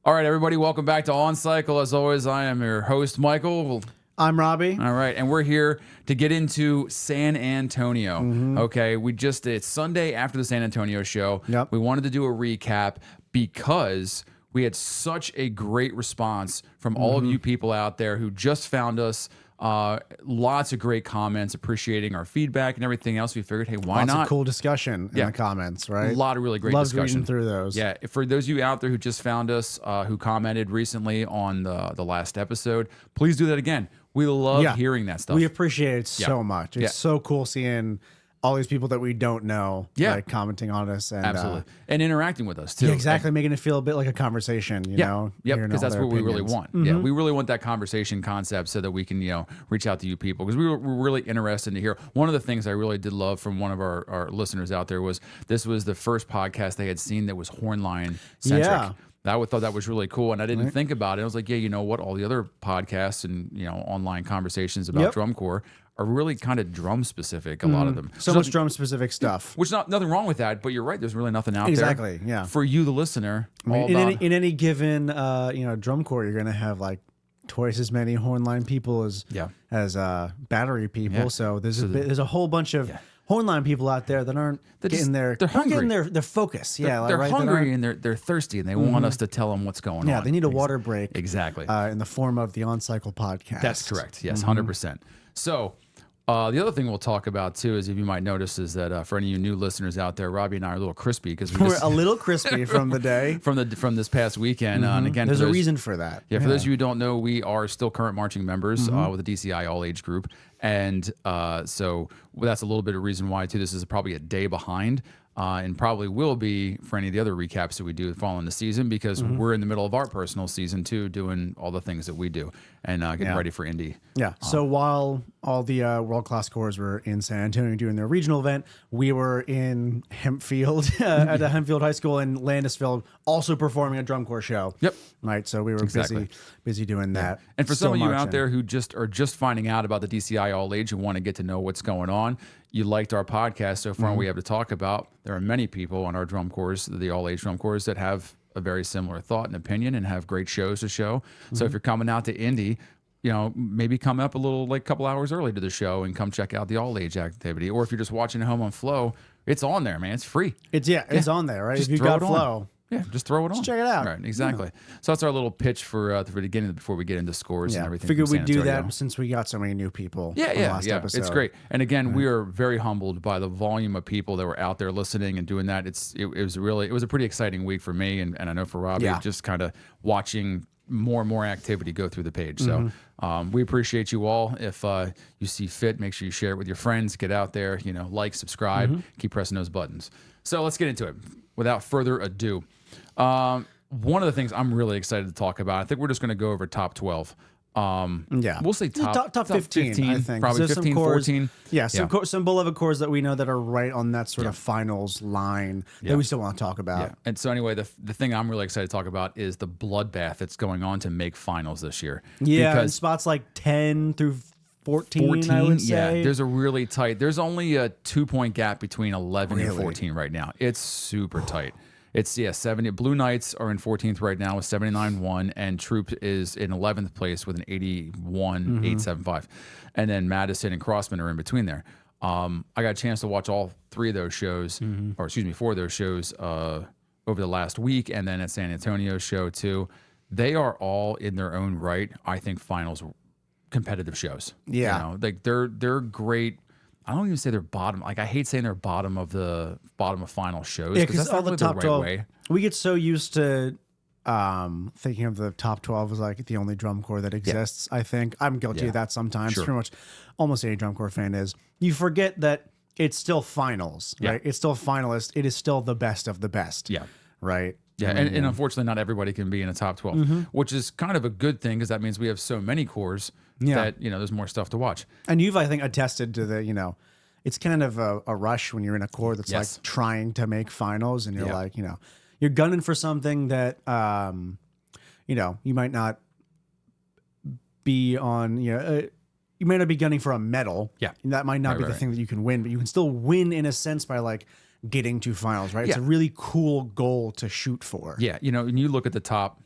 All right, everybody, welcome back to On Cycle. As always, I am your host, Michael. I'm Robbie. All right, and we're here to get into San Antonio. Okay, it's Sunday after the San Antonio show. Yep. We wanted to do a recap because we had such a great response from all of you people out there who just found us. Lots of great comments, appreciating our feedback and everything else. We figured, hey, why Lots not? of cool discussion in the comments, right? A lot of really great Loved discussion. reading through those. Yeah, for those of you out there who just found us, who commented recently on the last episode, please do that again. We love hearing that stuff. We appreciate it so much. It's so cool seeing all these people that we don't know like commenting on us and absolutely and interacting with us too. Yeah, exactly, making it feel a bit like a conversation, you know? Yep, because that's what we really want. Yeah, we really want that conversation concept so that we can, reach out to you people, because we're really interested to hear. One of the things I really did love from one of our listeners out there was this was the first podcast they had seen that was Hornline centric. Yeah. I thought that was really cool, and I didn't think about it. I was like, yeah, you know what? All the other podcasts and online conversations about drum corps are really kind of drum specific. A lot of them, So much drum specific stuff. which nothing wrong with that. But you're right. There's really nothing out Exactly, there. yeah. For you, the listener. I mean, in any given drum corps, you're gonna have like twice as many hornline people as battery people. Yeah. So there's a whole bunch of hornline people out there that aren't getting their focus. They're hungry and they're thirsty, and they want us to tell them what's going on. Yeah, they need a water break. Exactly. In the form of the On Cycle podcast. That's correct. Yes, 100%. So the other thing we'll talk about too is, if you might notice, is that for any of you new listeners out there, Robbie and I are a little crispy because we're a little crispy from the day from this past weekend. And again, there's a reason for that. Yeah, for those of you who don't know, we are still current marching members with the DCI all age group, and so that's a little bit of reason why too. This is probably a day behind. And probably will be for any of the other recaps that we do following the season, because we're in the middle of our personal season too, doing all the things that we do and getting ready for Indy. Yeah. So while all the world-class corps were in San Antonio doing their regional event, we were in Hempfield at the Hempfield High School in Landisville, also performing a drum corps show. Yep. Right. So we were busy doing that. And for some of you out there who are just finding out about the DCI all age and want to get to know what's going on, you liked our podcast so far, and we have to talk about. There are many people on our drum corps, the all age drum corps, that have a very similar thought and opinion and have great shows to show. So if you're coming out to Indy, maybe come up a couple hours early to the show and come check out the all age activity. Or if you're just watching at home on Flow, it's on there, man. It's free. It's on there, right? Just if you throw got it Flow. on. Yeah, just throw it on. Check it out. Right, exactly. So that's our little pitch for the beginning before we get into scores and everything. Figured from we'd San do Antonio. that since we got so many new people. Yeah. It's great. And again, we are very humbled by the volume of people that were out there listening and doing that. It was a pretty exciting week for me, and I know for Robbie, just kind of watching more and more activity go through the page. So we appreciate you all. If you see fit, make sure you share it with your friends. Get out there, like, subscribe, keep pressing those buttons. So let's get into it. Without further ado, one of the things I'm really excited to talk about, I think we're just going to go over top 12. We'll say top 15, I think. Probably 15, 14. Yeah, some beloved corps that we know that are right on that sort of finals line that we still want to talk about. Yeah. And so anyway, the thing I'm really excited to talk about is the bloodbath that's going on to make finals this year. Yeah, because spots like 10 through 14, I would say. Yeah, there's only a 2-point gap between 11 and 14 right now. It's super tight. It's 70. Blue Knights are in 14th right now with 79-1, and Troop is in 11th place with an 81-875, and then Madison and Crossmen are in between there. I got a chance to watch all 4 of those shows over the last week, and then at San Antonio's show too. They are all in their own right, I think, finals competitive shows. Yeah, they're great. I don't even say they're bottom. Like, I hate saying they're bottom of final shows. Yeah, because all really the top 12. Way. We get so used to thinking of the top 12 as like the only drum corps that exists. I think I'm guilty of that sometimes. Pretty much, almost any drum corps fan is. You forget that it's still finals, right? It's still finalist. It is still the best of the best. Yeah. Right. Yeah, and unfortunately, not everybody can be in a top 12, which is kind of a good thing, because that means we have so many corps that there's more stuff to watch. And you've, I think, attested to the it's kind of a rush when you're in a corps that's like trying to make finals, and you're like you're gunning for something that you might not be on you may not be gunning for a medal. Yeah, and that might not be the thing that you can win, but you can still win in a sense by like getting to finals, right? It's a really cool goal to shoot for. Yeah, and you look at the top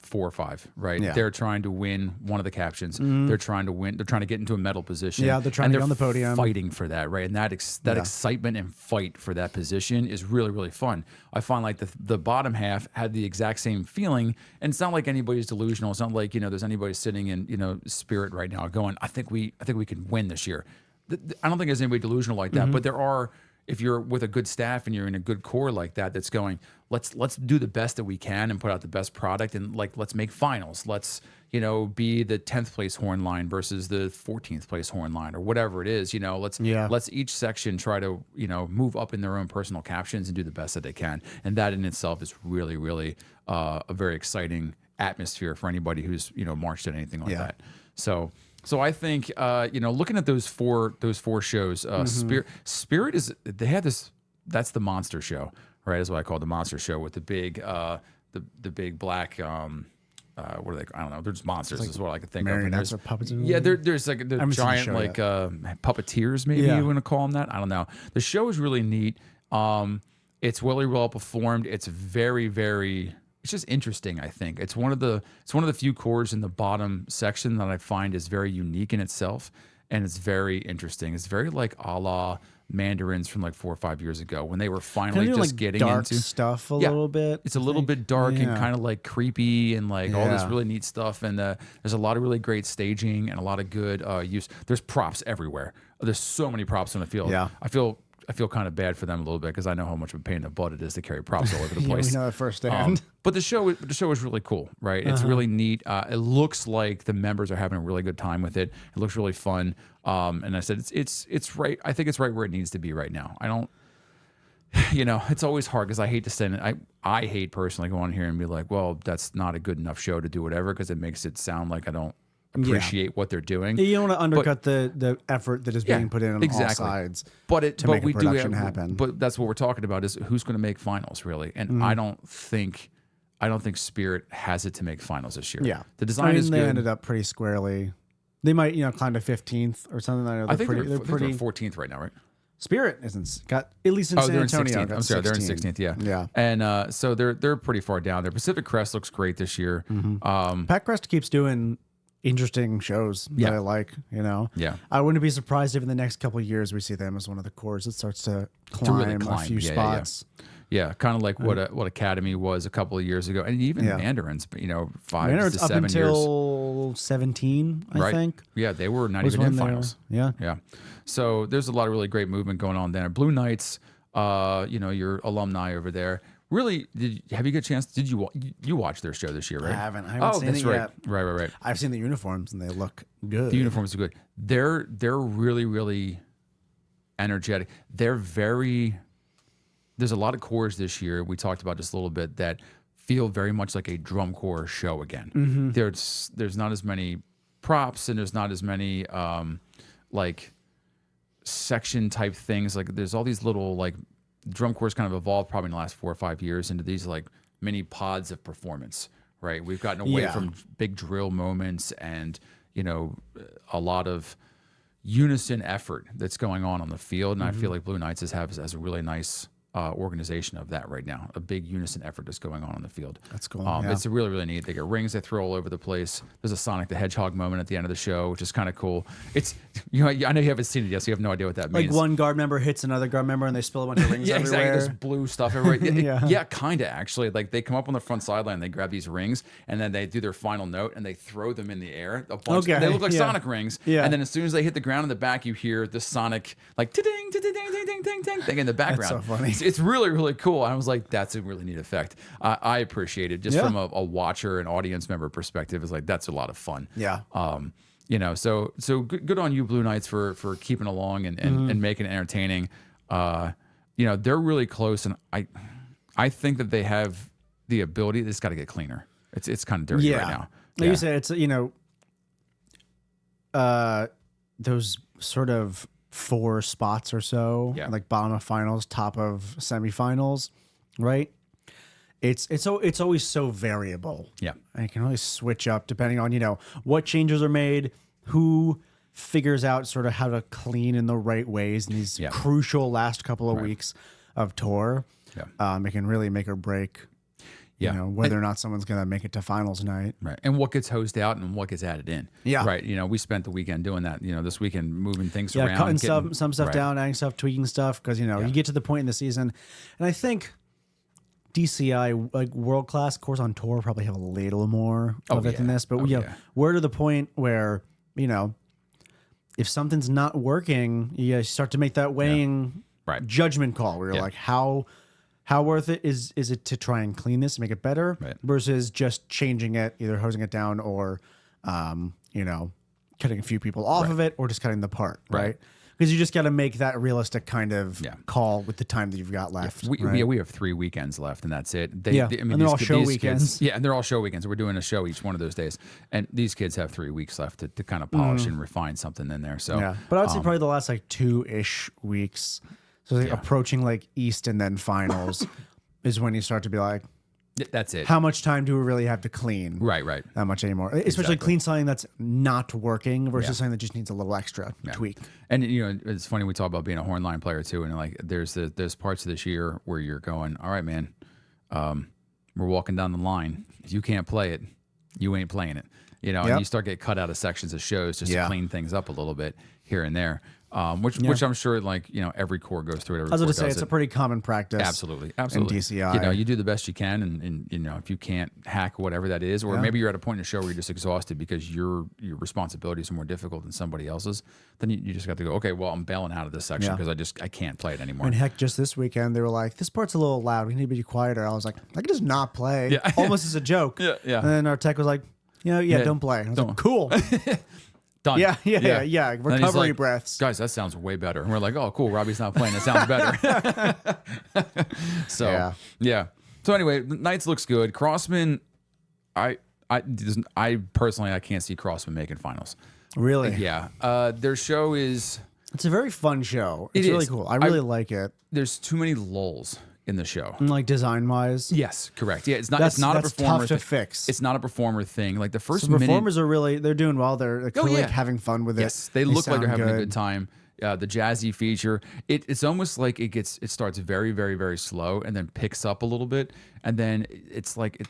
4 or 5, right? Yeah. They're trying to win one of the captions. They're trying to win. They're trying to get into a medal position. Yeah, they're trying to get on the podium. Fighting for that, right? And that excitement and fight for that position is really, really fun. I find like the bottom half had the exact same feeling, and it's not like anybody's delusional. It's not like there's anybody sitting in spirit right now going, I think we can win this year. I don't think there's anybody delusional like that, but there are. If you're with a good staff and you're in a good core like that, that's going, let's do the best that we can and put out the best product, and let's make finals. Let's be the 10th place horn line versus the 14th place horn line or whatever it is. Let's each section try to move up in their own personal captions and do the best that they can, and that in itself is really, really a very exciting atmosphere for anybody who's marched at anything like that. So I think looking at those four shows, Spirit is they had this. That's the monster show, right? That's what I call the monster show with the big the big black. What are they? I don't know. They're just monsters. Is what I can think of. And there's puppets. Yeah, there's like the giant like puppeteers. Maybe you want to call them that. I don't know. The show is really neat. It's really well performed. It's very, very. It's just interesting. I think it's one of the few cores in the bottom section that I find is very unique in itself, and it's very interesting. It's very like a la Mandarins from like 4 or 5 years ago when they were finally just like getting dark into stuff a little bit. It's a little bit dark and kind of like creepy and like all this really neat stuff. And there's a lot of really great staging and a lot of good use. There's props everywhere. There's so many props on the field. Yeah. I feel kind of bad for them a little bit because I know how much of a pain in the butt it is to carry props all over the place. We know that firsthand. But the show is really cool, right? It's really neat. It looks like the members are having a really good time with it. It looks really fun. And I said it's right. I think it's right where it needs to be right now. I don't. It's always hard because I hate to send it. I hate personally going on here and be like, well, that's not a good enough show to do whatever because it makes it sound like I don't appreciate what they're doing. You don't want to undercut the effort that is being put in on all sides. But make a production happen. But that's what we're talking about is who's going to make finals really. And I don't think Spirit has it to make finals this year. Yeah, the design is good. They ended up pretty squarely. They might climb to 15th or something. I think they're pretty 14th right now, right? Spirit isn't got at least in San Antonio. I'm sorry, they're in 16th. Yeah. And so they're pretty far down there. Pacific Crest looks great this year. Pac Crest keeps doing interesting shows that I like. Yeah. I wouldn't be surprised if in the next couple of years we see them as one of the cores that starts to climb a few spots. Yeah, kind of like what Academy was a couple of years ago, and even Mandarins, 5 to 7 years. Up until 17, I think. Yeah, they were not even in finals. Yeah. So there's a lot of really great movement going on there. Blue Knights, your alumni over there. Really, have you get a chance? Did you watch their show this year? Right? I haven't seen it yet. Right. I've seen the uniforms and they look good. The uniforms are good. They're really, really energetic. There's a lot of cores this year. We talked about just a little bit that feel very much like a drum corps show again. There's not as many props and there's not as many like section type things. Like there's all these little like drum corps kind of evolved probably in the last 4 or 5 years into these like mini pods of performance. Right, we've gotten away from big drill moments and a lot of unison effort that's going on the field. And I feel like Blue Knights has a really nice organization of that right now. A big unison effort that's going on the field. That's cool. It's really, really neat. They get rings they throw all over the place. There's a Sonic the Hedgehog moment at the end of the show, which is kind of cool. It's I know you haven't seen it yet, so you have no idea what that means. Like one guard member hits another guard member and they spill a bunch of rings everywhere. Exactly. There's blue stuff everywhere. Yeah, kind of actually. Like they come up on the front sideline, they grab these rings, and then they do their final note and they throw them in the air. A bunch. They look like Sonic rings. Yeah. And then as soon as they hit the ground in the back, you hear the Sonic like ding ding ding ding ding ding ding thing in the background. That's so funny. It's really, really cool. I was like, that's a really neat effect. I appreciate it just from a watcher and audience member perspective. It's like, that's a lot of fun. Yeah. So good on you, Blue Knights, for keeping along and making it entertaining. They're really close, and I think that they have the ability. It's got to get cleaner. It's kind of dirty right now. Like you said, it's those sort of 4 spots or so, like bottom of finals, top of semifinals, right? It's always so variable. Yeah, and it can always switch up depending on what changes are made, who figures out sort of how to clean in the right ways in these crucial last couple of weeks of tour. Yeah, it can really make or break. You know, whether or not someone's going to make it to finals night. Right. And what gets hosed out and what gets added in. Yeah. Right. You know, we spent the weekend doing that, you know, this weekend moving things around. Cutting some stuff down, adding stuff, tweaking stuff. Because, you know, you get to the point in the season. And I think DCI, like world-class course on tour, probably have a little more of it than this. But, you know, we're to the point where, you know, if something's not working, you start to make that weighing judgment call where you're like, how worth it is it to try and clean this and make it better versus just changing it, either hosing it down or, you know, cutting a few people off of it or just cutting the part, right? Because you just got to make that realistic kind of call with the time that you've got left. We have 3 weekends left, and that's it. I mean, and they're all show weekends. Kids, and they're all show weekends. We're doing a show each one of those days, and these kids have 3 weeks left to kind of polish and refine something in there. So, but I would say probably the last like 2-ish weeks. So like approaching like East and then finals is when you start to be like, that's it. How much time do we really have to clean? Right. Not much anymore. Especially clean something that's not working versus something that just needs a little extra tweak. And you know, it's funny we talk about being a horn line player too, and like there's parts of this year where you're going, all right, man, we're walking down the line. If you can't play it, you ain't playing it. You know, and you start getting cut out of sections of shows just to clean things up a little bit here and there. Which I'm sure, like, you know, every corps goes through it. I was going to say, it's a pretty common practice. Absolutely. In DCI. You know, you do the best you can, and you know, if you can't hack whatever that is, or maybe you're at a point in the show where you're just exhausted because your responsibilities are more difficult than somebody else's, then you just got to go, okay, well, I'm bailing out of this section because I can't play it anymore. And heck, just this weekend, they were like, this part's a little loud. We need to be quieter. I was like, I can just not play. Almost as a joke. And then our tech was like, don't play. I was like, cool. Done. Yeah. Recovery breaths. Guys, that sounds way better. And we're like, oh, cool. Robbie's not playing. That sounds better. So anyway, Knights looks good. Crossmen, I personally, I can't see Crossmen making finals. Really? Yeah. Their show is... It's a very fun show. It's really cool. I really like it. There's too many lulls in the show, like design wise. Yes, correct. Yeah, it's not a performer tough to fix. It's not a performer thing. Like the first performers are they're doing well. They're clearly having fun with it. Yes, they look like they're having a good time. The jazzy feature, it's almost like it starts very, very, very slow and then picks up a little bit, and then it's like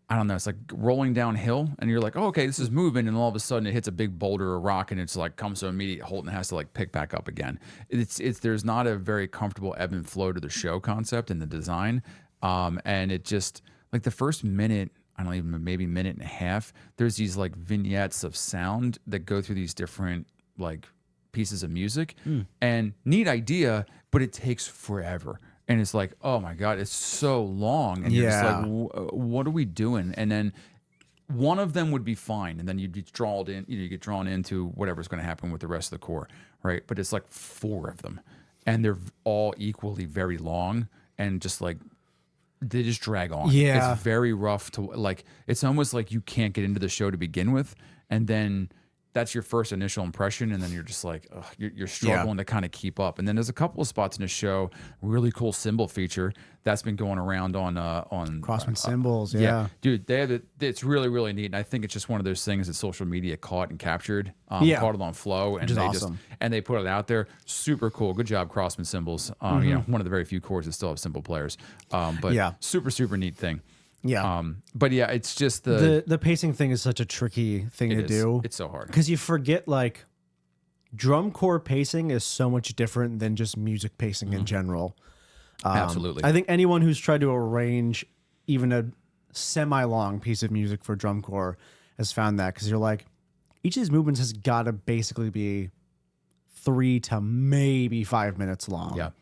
I don't know, it's like rolling downhill, and you're like, oh, okay, this is moving, and all of a sudden it hits a big boulder or rock, and it's like comes to an immediate halt and has to like pick back up again. There's not a very comfortable ebb and flow to the show concept and the design, and it just like the first minute, I don't even maybe minute and a half, there's these like vignettes of sound that go through these different like pieces of music, and neat idea, but it takes forever. And it's like, oh my God, it's so long. And you're just like, what are we doing? And then one of them would be fine. And then you'd be drawn in, you get drawn into whatever's going to happen with the rest of the corps, right? But it's like 4 of them. And they're all equally very long and just like, they just drag on. It's very rough to, like, it's almost like you can't get into the show to begin with. And then that's your first initial impression, and then you're just like, ugh, you're struggling to kind of keep up. And then there's a couple of spots in the show, really cool symbol feature that's been going around on Crossmen symbols. Dude, it's really, really neat. And I think it's just one of those things that social media caught and captured, caught it on flow, and they put it out there. Super cool. Good job, Crossmen symbols. You know, one of the very few corps that still have symbol players. But super, super neat thing. But yeah, it's just the pacing thing is such a tricky thing to do. It's so hard because you forget like drum corps pacing is so much different than just music pacing in general. Absolutely. I think anyone who's tried to arrange even a semi-long piece of music for drum corps has found that, because you're like, each of these movements has got to basically be 3 to maybe 5 minutes long.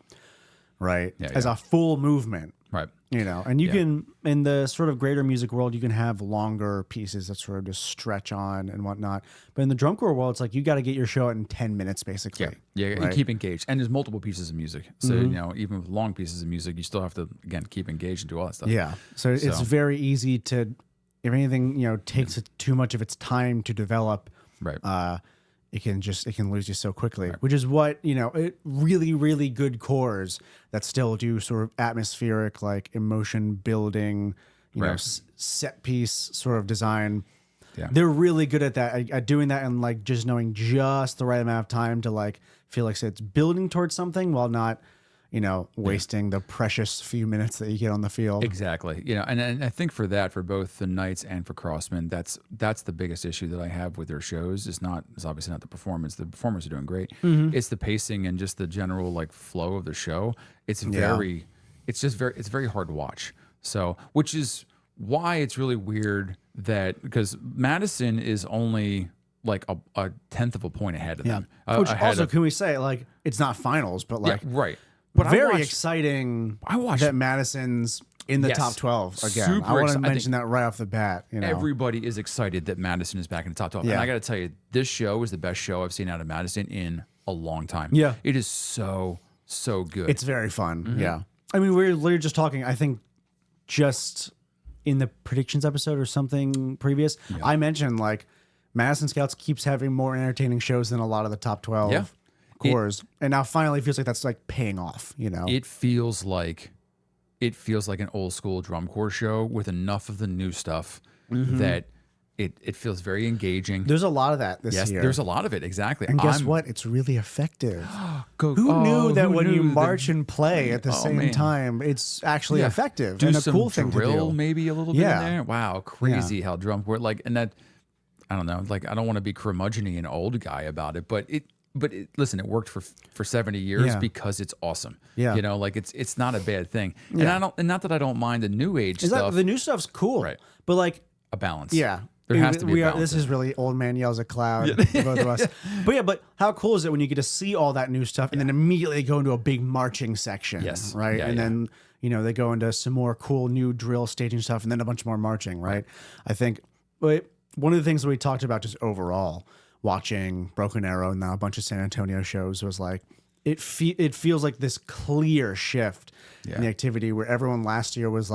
Right. As a full movement. Right. You know, and you can, in the sort of greater music world, you can have longer pieces that sort of just stretch on and whatnot. But in the drum corps world, it's like you got to get your show out in 10 minutes, basically. And keep engaged. And there's multiple pieces of music. So, you know, even with long pieces of music, you still have to, again, keep engaged and do all that stuff. So it's very easy to, if anything, you know, takes too much of its time to develop. It can lose you so quickly, which is what, you know, really, really good corps that still do sort of atmospheric, like emotion building, you know, set piece sort of design. They're really good at that, at doing that, and like just knowing just the right amount of time to like feel like it's building towards something while not, wasting the precious few minutes that you get on the field. Exactly. And I think for both the Knights and for Crossmen, that's the biggest issue that I have with their shows. It's obviously not the performance. The performers are doing great. It's the pacing and just the general flow of the show. It's very hard to watch. So, which is why it's really weird because Madison is only a tenth of a point ahead of them. Which also, can we say it's not finals, but right. But very exciting. I watched that Madison's in the top 12 again. Super I want to mention that right off the bat. Everybody is excited that Madison is back in the top 12. And I got to tell you, this show is the best show I've seen out of Madison in a long time. Yeah. It is so good. It's very fun. Yeah. I mean, we were literally just talking, I think, just in the predictions episode or something previous, I mentioned Madison Scouts keeps having more entertaining shows than a lot of the top 12 cores. And now finally feels like that's paying off, It feels like an old school drum corps show with enough of the new stuff that it feels very engaging. There's a lot of that this year. There's a lot of it, exactly. And guess what? It's really effective. Who knew that when you march and play at the same time, it's actually effective and a cool thing to do? Maybe a little bit in there. Wow, crazy how drum corps and that. I don't know. I don't want to be curmudgeon-y and old guy about it, but listen, it worked for 70 years because it's awesome. Yeah. It's not a bad thing. And not that I don't mind the new age stuff. The new stuff's cool. Right. But a balance. Yeah. There has to be a balance. This is really old man yells at cloud, both of us. But how cool is it when you get to see all that new stuff and then immediately go into a big marching section? Yes. Right. And then, they go into some more cool new drill staging stuff and then a bunch more marching. Right. I think one of the things that we talked about just overall watching Broken Arrow and now a bunch of San Antonio shows was it feels like this clear shift in the activity where everyone last year was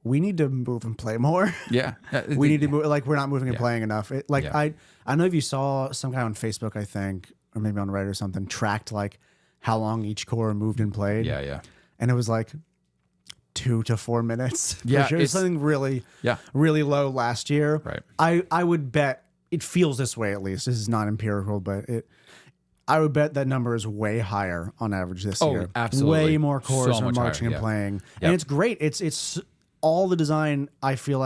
we need to move and play more. Yeah. We need to move, we're not moving and playing enough. I don't know if you saw some guy on Facebook, I think, or maybe on Reddit or something, tracked how long each corps moved and played. Yeah, yeah. And it was 2 to 4 minutes. Yeah, it's something really low last year. Right. I would bet it feels this way, at least. This is not empirical, but I would bet that number is way higher on average this year. Absolutely. Way more corps are marching and playing. Yep. And it's great. It's all the design, I feel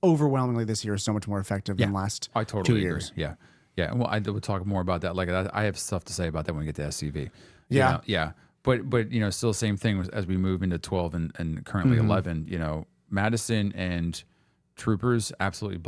overwhelmingly this year is so much more effective than last I totally 2 years. Agree. Yeah. Yeah. Well, I would talk more about that. I have stuff to say about that when we get to SCV. Yeah. Yeah. But still the same thing as we move into 12 and currently 11, Madison and Troopers absolutely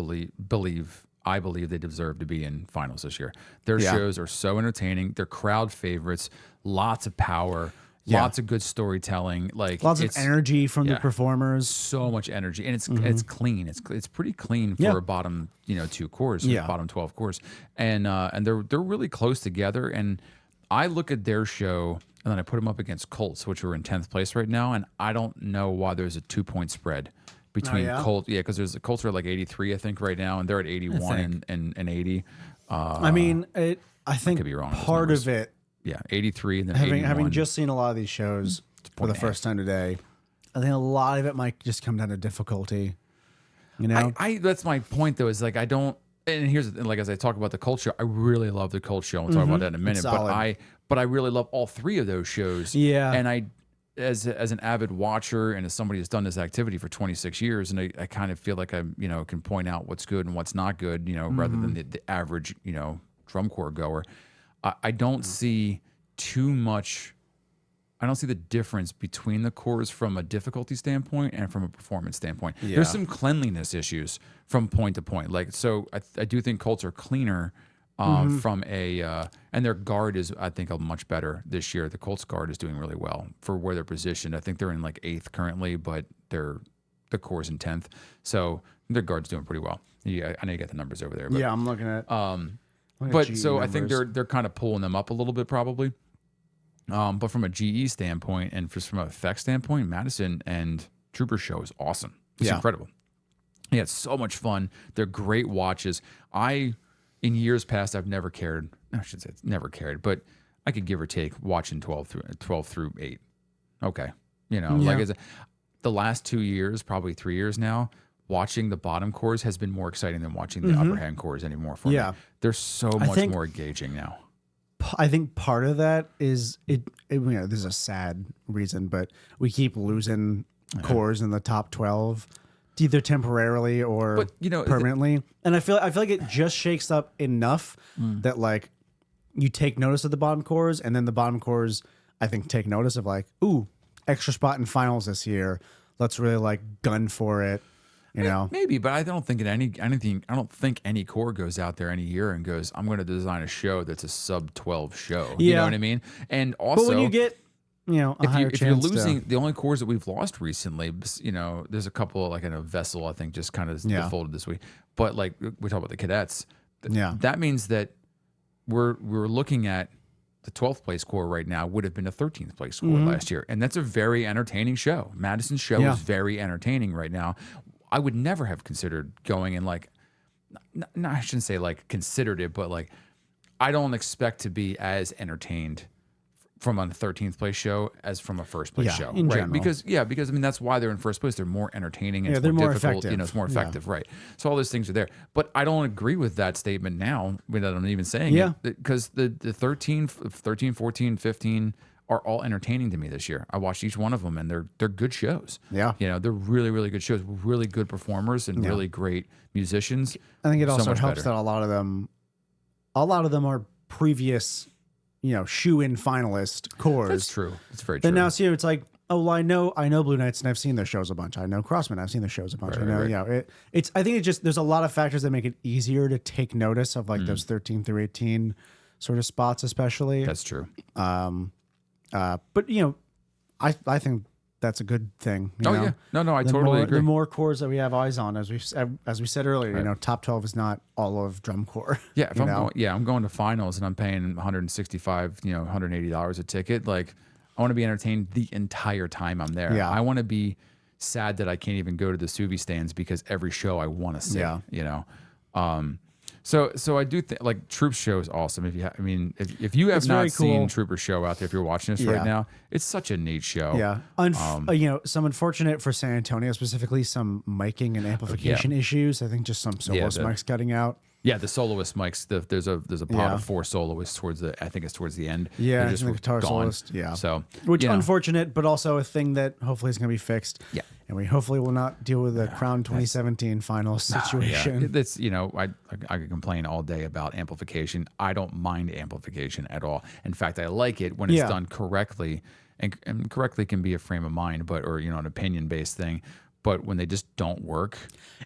believe they deserve to be in finals this year. Their shows are so entertaining. They're crowd favorites, lots of power, lots of good storytelling, lots of energy from the performers. So much energy. And it's clean. It's pretty clean for a bottom, 2 cores, bottom 12 cores. And they're really close together. And I look at their show and then I put them up against Colts, which are in 10th place right now. And I don't know why there's a 2-point spread between Colts. Yeah, because the Colts are 83, I think, right now, and they're at 81 and 80. I mean, I think could be wrong part of it. Yeah, 83 and then having just seen a lot of these shows for the first time today, I think a lot of it might just come down to difficulty. I that's my point though. Is I don't. And here's the thing, as I talk about the Colts show, I really love the Colts show. We'll talk about that in a minute. But I really love all 3 of those shows. Yeah. And I, as an avid watcher and as somebody who's done this activity for 26 years, and I kind of feel like I can point out what's good and what's not good, rather than the average drum corps goer. I don't see too much. I don't see the difference between the cores from a difficulty standpoint and from a performance standpoint. Yeah. There's some cleanliness issues from point to point. So I do think Colts are cleaner from a and their guard is, I think, much better this year. The Colts guard is doing really well for where they're positioned. I think they're in 8th currently, but the core's in 10th. So their guard's doing pretty well. Yeah, I know you got the numbers over there. But, yeah, I'm looking at. But so numbers. I think they're kind of pulling them up a little bit probably. But from a GE standpoint and just from an effect standpoint, Madison and Trooper show is awesome. It's incredible. Yeah, it's so much fun. They're great watches. In years past, I've never cared. I should say it's never cared, but I could give or take watching 12 through 8. Okay. The last 2 years, probably 3 years now, watching the bottom cores has been more exciting than watching the upper hand cores anymore for me. They're so much more engaging now. I think part of that is this is a sad reason, but we keep losing cores in the top 12, either temporarily or permanently. And I feel like it just shakes up enough that like you take notice of the bottom cores, and then the bottom cores, I think, take notice of like, ooh, extra spot in finals this year. Let's really like gun for it. Maybe, but I don't think anything. I don't think any core goes out there any year and goes, "I'm going to design a show that's a sub 12 show." Yeah. You know what I mean? And also, but when you get, if you're losing the only cores that we've lost recently, there's a couple like in a vessel. I think just kind of defaulted this week. But like we talk about the cadets. That means that we're looking at the 12th place core right now would have been a 13th place score last year, and that's a very entertaining show. Madison's show is very entertaining right now. I would never have considered going and like, no, I shouldn't say like considered it, but like, I don't expect to be as entertained from a 13th place show as from a first place show, in right? general. Because I mean that's why they're in first place. They're more entertaining and they're more difficult. effective. It's more effective, right? So all those things are there, but I don't agree with that statement now without I'm even saying it, because the 13, 14, 15. Are all entertaining to me this year. I watched each one of them, and they're good shows. Yeah, they're really, really good shows. Really good performers and really great musicians. I think it also helps that a lot of them are previous, shoe-in finalist cores. That's true. It's very true. But now, see, it's like, oh, well, I know Blue Knights, and I've seen their shows a bunch. I know Crossmen, I've seen their shows a bunch. Right. I think there's a lot of factors that make it easier to take notice of like those 13 through 18 sort of spots, especially. That's true. But I think that's a good thing. Yeah, no, I totally agree. The more cores that we have eyes on, as we said earlier, top 12 is not all of drum corps. Yeah, I'm going to finals and I'm paying $165, $180 a ticket. Like, I want to be entertained the entire time I'm there. Yeah. I want to be sad that I can't even go to the Suvi stands because every show I want to see. Yeah. So I do think like Troop show is awesome. If you have not seen Trooper show out there, if you're watching this right now, it's such a neat show. Yeah. Some unfortunate for San Antonio specifically, some miking and amplification issues. I think just some soloist mics cutting out. Yeah, the soloist mics. There's a pod of 4 soloists towards the end. Yeah, just the guitar gone. soloist. Yeah, so which unfortunate, but also a thing that hopefully is going to be fixed. Yeah. And we hopefully will not deal with the Crown 2017 final situation. Yeah. That's I could complain all day about amplification. I don't mind amplification at all. In fact, I like it when it's done correctly, and correctly can be a frame of mind, or an opinion based thing. But when they just don't work,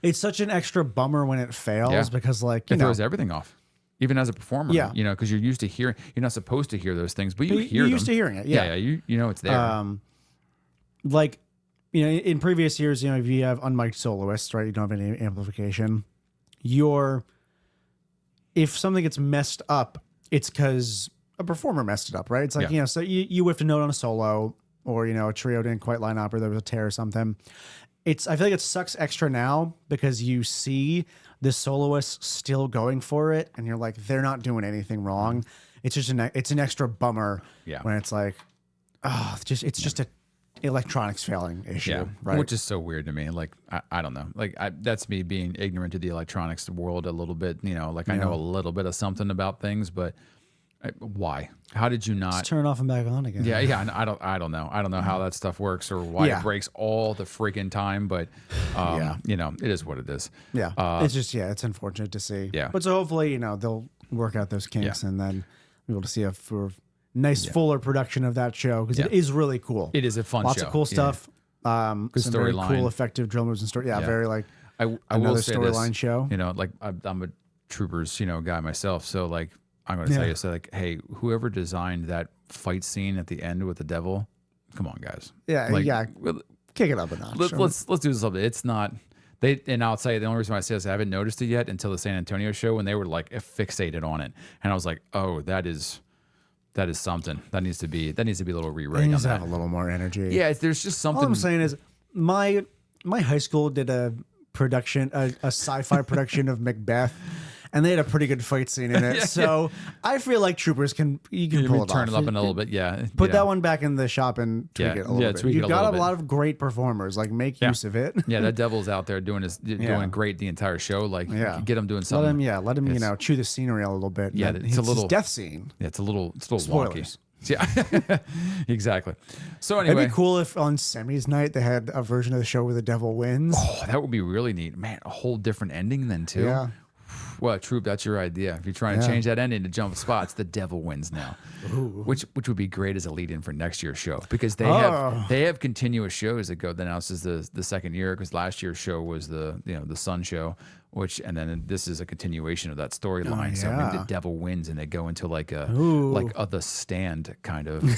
it's such an extra bummer when it fails because it throws everything off. Even as a performer, because you're used to hearing. You're not supposed to hear those things, but you hear them. You're used to hearing it. Yeah, it's there. In previous years, if you have unmiked soloists, right, you don't have any amplification. If something gets messed up, it's because a performer messed it up, right? It's like, so you whiffed a note on a solo, or, a trio didn't quite line up, or there was a tear or something. I feel like it sucks extra now because you see the soloist still going for it, and you're like, they're not doing anything wrong. It's just it's an extra bummer when it's like, it's just a electronics failing issue, right? Which is so weird to me. Like, I don't know. Like, that's me being ignorant to the electronics world a little bit. I know a little bit of something about things, but why? How did you not just turn it off and back on again? Yeah. I don't know. I don't know how that stuff works or why it breaks all the freaking time. But it is what it is. Yeah. It's just it's unfortunate to see. Yeah. But so hopefully they'll work out those kinks and then be able to see a nice fuller production of that show because it is really cool. It is a fun Lots show. of cool stuff. Good some very storyline. cool, effective drill moves and story. Yeah, very like I will another say storyline this, show. Like I'm a Troopers guy myself, so like I'm going to tell you, so like, hey, whoever designed that fight scene at the end with the devil, come on, guys. Yeah, kick it up a notch. Let's do something. It's not. And I'll tell you, the only reason why I say this, I haven't noticed it yet until the San Antonio show when they were like fixated on it, and I was like, oh, that is something that needs to be a little rewrite. Needs to have a little more energy. Yeah, there's just something. All I'm saying is, my high school did a production, a sci-fi production of Macbeth, and they had a pretty good fight scene in it. So I feel like Troopers can pull it turn off. it up a little bit, yeah. Put that one back in the shop and tweak it a little bit. You've got a lot of great performers. Like make use of it. Yeah, that Devil's out there doing great the entire show. Like get him doing something. Let him chew the scenery a little bit. Yeah, it's a little death scene. Yeah, it's a little Spoilers. wonky. Yeah, exactly. So anyway, it'd be cool if on semis night they had a version of the show where the devil wins. Oh, that would be really neat, man. A whole different ending then too. Yeah. Well, Troop, that's your idea. If you're trying to change that ending to jump spots, the devil wins now. Ooh. Which would be great as a lead-in for next year's show because they have continuous shows that go. Then this is the second year because last year's show was the Sun show, and then this is a continuation of that storyline. So maybe the devil wins and they go into like the Stand kind of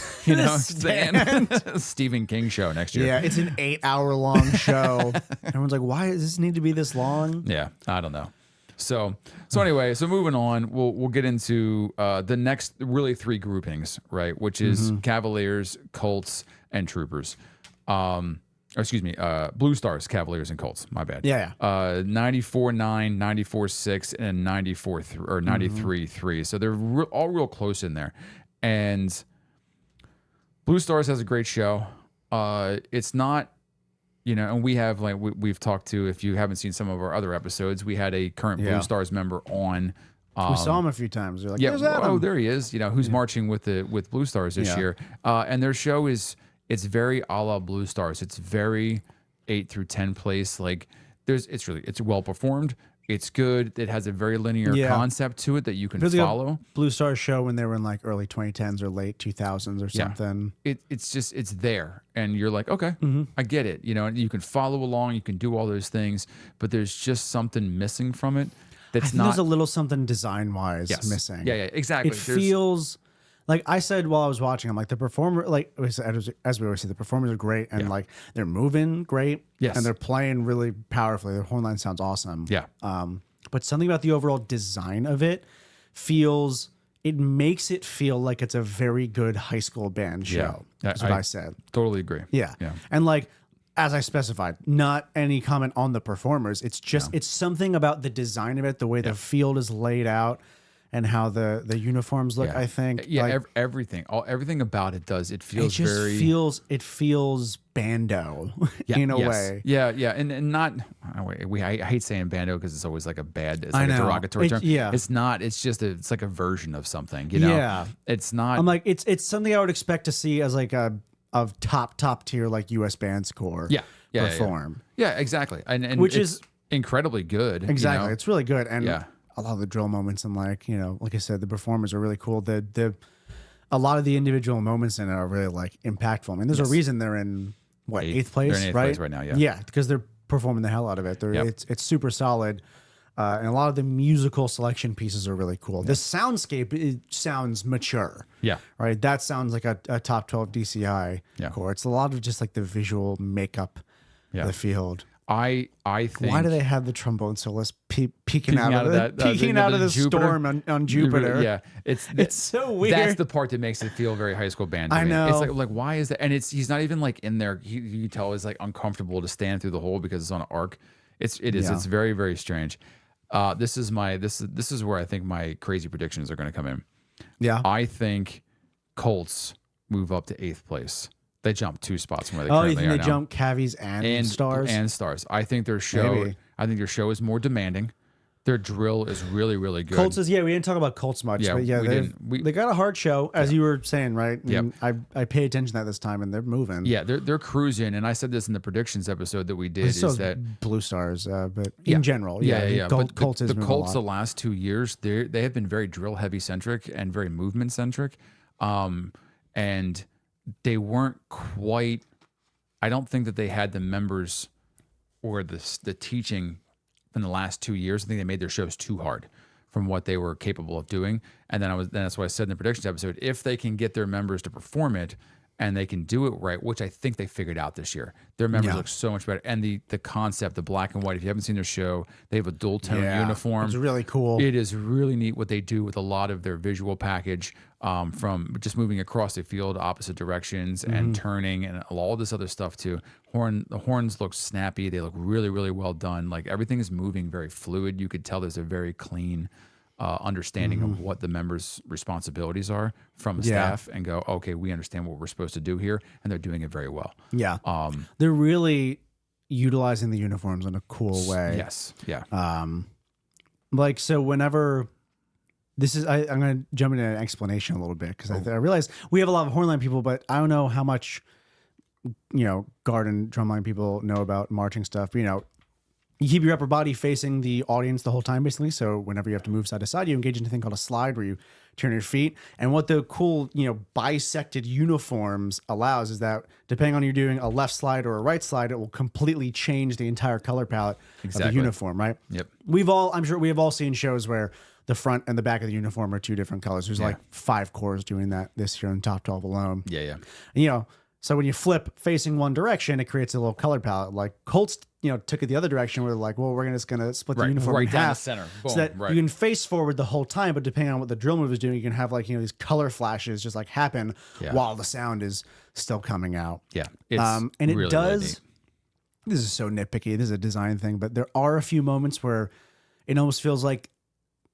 Stand Stephen King show next year. Yeah, it's an 8-hour-long show. Everyone's like, why does this need to be this long? Yeah, I don't know. So anyway, moving on, we'll get into the next really 3 groupings, right? Which is Cavaliers, Colts, and Troopers. Blue Stars, Cavaliers, and Colts. My bad. Yeah. 94-9, 94-6, and 93-3. So they're all real close in there. And Blue Stars has a great show. It's not. And we have we've talked to, if you haven't seen some of our other episodes, we had a current Blue Stars member on. We saw him a few times. They're like, there he is. Who's marching with Blue Stars this year. And their show it's very a la Blue Stars. It's very 8 through 10 place. Like it's well performed. It's good. It has a very linear concept to it that you can follow. Blue Star show when they were in like early 2010s or late 2000s or something. It's there, and you're like, okay, I get it. And you can follow along. You can do all those things, but there's just something missing from it. There's a little something design wise missing. Yeah, exactly. It feels like I said while I was watching, I'm like the performer, like as we always say, the performers are great and like they're moving great, and they're playing really powerfully. Their horn line sounds awesome. Yeah. But something about the overall design of it makes it feel like it's a very good high school band show. That's what I said. Totally agree. Yeah. And like, as I specified, not any comment on the performers. It's just, it's something about the design of it, the way the field is laid out and how the uniforms look, I think. Yeah, like, everything about it does. It feels it feels bando in a way. Yeah, and not. I hate saying bando because it's always like a derogatory term. It's not. It's just it's like a version of something. Yeah, it's not. I'm like it's something I would expect to see as like of top tier like U.S. band score. Perform. Yeah, exactly, and which is incredibly good. Exactly, it's really good, and a lot of the drill moments and like I said, the performers are really cool. A lot of the individual moments in it are really like impactful. I mean, there's a reason they're in eighth place, they're in eighth place right now. Yeah, because they're performing the hell out of it. It's super solid, and a lot of the musical selection pieces are really cool. The soundscape, it sounds mature. Yeah, right. That sounds like a top 12 DCI core. It's a lot of just like the visual makeup of the field. I think. Why do they have the trombone soloist peeking out of the storm on Jupiter? Yeah, it's so weird. That's the part that makes it feel very high school band. I know. It's like why is that? And he's not even like in there. You tell is like uncomfortable to stand through the hole because it's on an arc. It is. It's very, very strange. This is where I think my crazy predictions are going to come in. Yeah, I think Colts move up to 8th place. They jump 2 spots from where they currently are now. Oh, you think they jump Cavies and Stars? And Stars. I think their show is more demanding. Their drill is really, really good. Colts is, we didn't talk about Colts much, but they got a hard show, as you were saying, right? And I pay attention to that this time, and they're moving. Yeah, they're cruising, and I said this in the predictions episode that we did, is that Blue Stars, but in general, but Colts the Colts the last 2 years, they have been very drill heavy centric and very movement centric, and they weren't quite. I don't think that they had the members or the teaching in the last 2 years. I think they made their shows too hard from what they were capable of doing. And then that's why I said in the predictions episode, if they can get their members to perform it and they can do it right, which I think they figured out this year. Their members look so much better. And the concept, the black and white, if you haven't seen their show, they have a dual tone uniform. It's really cool. It is really neat what they do with a lot of their visual package, from just moving across the field opposite directions and turning and all this other stuff too. The horns look snappy. They look really, really well done. Like everything is moving very fluid. You could tell there's a very clean understanding of what the members' responsibilities are from the staff, and go, okay, we understand what we're supposed to do here, and they're doing it very well. Yeah, they're really utilizing the uniforms in a cool way. Yes, yeah. Like so, whenever this is, I'm going to jump into an explanation a little bit because I realize we have a lot of hornline people, but I don't know how much guard and drumline people know about marching stuff. But, you keep your upper body facing the audience the whole time, basically. So whenever you have to move side to side, you engage in a thing called a slide where you turn your feet. And what the cool, bisected uniforms allows is that depending on you're doing a left slide or a right slide, it will completely change the entire color palette of the uniform, right? Yep. I'm sure we have all seen shows where the front and the back of the uniform are two different colors. There's like 5 corps doing that this year in Top 12 alone. Yeah. And, so when you flip facing one direction, it creates a little color palette. Like Colts, took it the other direction where they're like, well, we're just going to split the uniform in half. Down the center. Boom, so that you can face forward the whole time, but depending on what the drill move is doing, you can have like, these color flashes just like happen while the sound is still coming out. Yeah. And it really, does, really neat. This is so nitpicky. This is a design thing, but there are a few moments where it almost feels like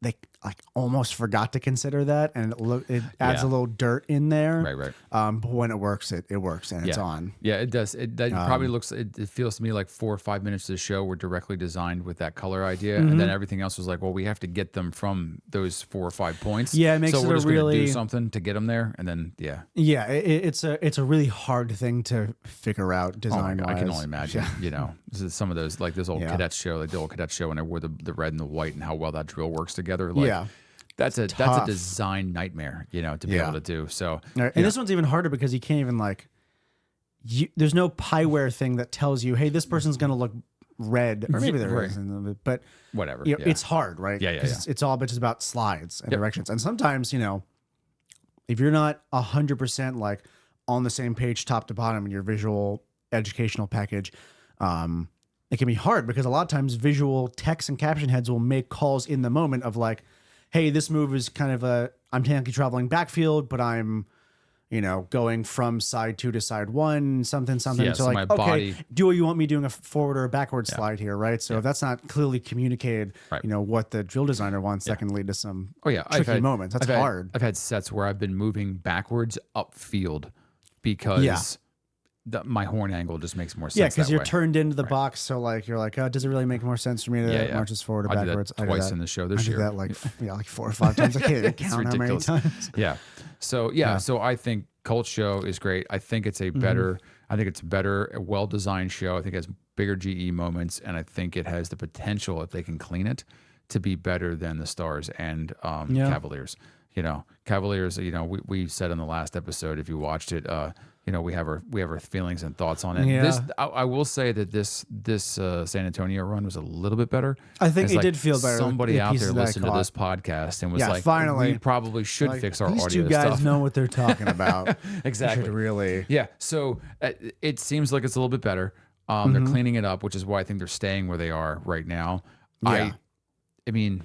they like almost forgot to consider that, and it adds a little dirt in there. Right. But when it works, it works, and it's on. Yeah, it does. That probably looks. It feels to me like 4 or 5 minutes of the show were directly designed with that color idea, and then everything else was like, well, we have to get them from those 4 or 5 points. Yeah, it makes so it we're just really gonna do something to get them there, and then it's a really hard thing to figure out design. I can only imagine. This is some of those like this old cadet show, like the old cadet show, when I wore the red and the white, and how well that drill works together. Like, that's a design nightmare, to be able to do. So, and this one's even harder because you can't even there's no pieware thing that tells you, hey, this person's going to look red, or maybe there is, but whatever. It's hard, right? Yeah. It's all just about slides and directions, and sometimes if you're not 100% like on the same page top to bottom in your visual educational package, it can be hard because a lot of times visual text and caption heads will make calls in the moment of like, hey, this move is kind of I'm technically traveling backfield, but I'm, going from side 2 to side 1, something. Yeah, so like, okay, do you want me doing a forward or a backward slide here, right? So if that's not clearly communicated, what the drill designer wants, that can lead to some tricky moments. That's hard. I've had sets where I've been moving backwards upfield because my horn angle just makes more sense. Yeah, because you're turned into the box, so like you're like, does it really make more sense for me to march this forward or backwards? I did that twice in the show this year. I did that like 4 or 5 times. I can't even count how many times. Yeah. So so I think Colts show is great. I think it's a better, a well-designed show. I think it has bigger GE moments, and I think it has the potential, if they can clean it, to be better than the Stars and Cavaliers. Cavaliers. We said in the last episode, if you watched it, we have our feelings and thoughts on it. Yeah. I will say that this San Antonio run was a little bit better. I think it did feel better. Somebody out there listened to this podcast and was like, finally, we probably should fix our audio stuff. These two guys know what they're talking about. Exactly. Really. Yeah. So it seems like it's a little bit better. They're cleaning it up, which is why I think they're staying where they are right now. Yeah. I mean,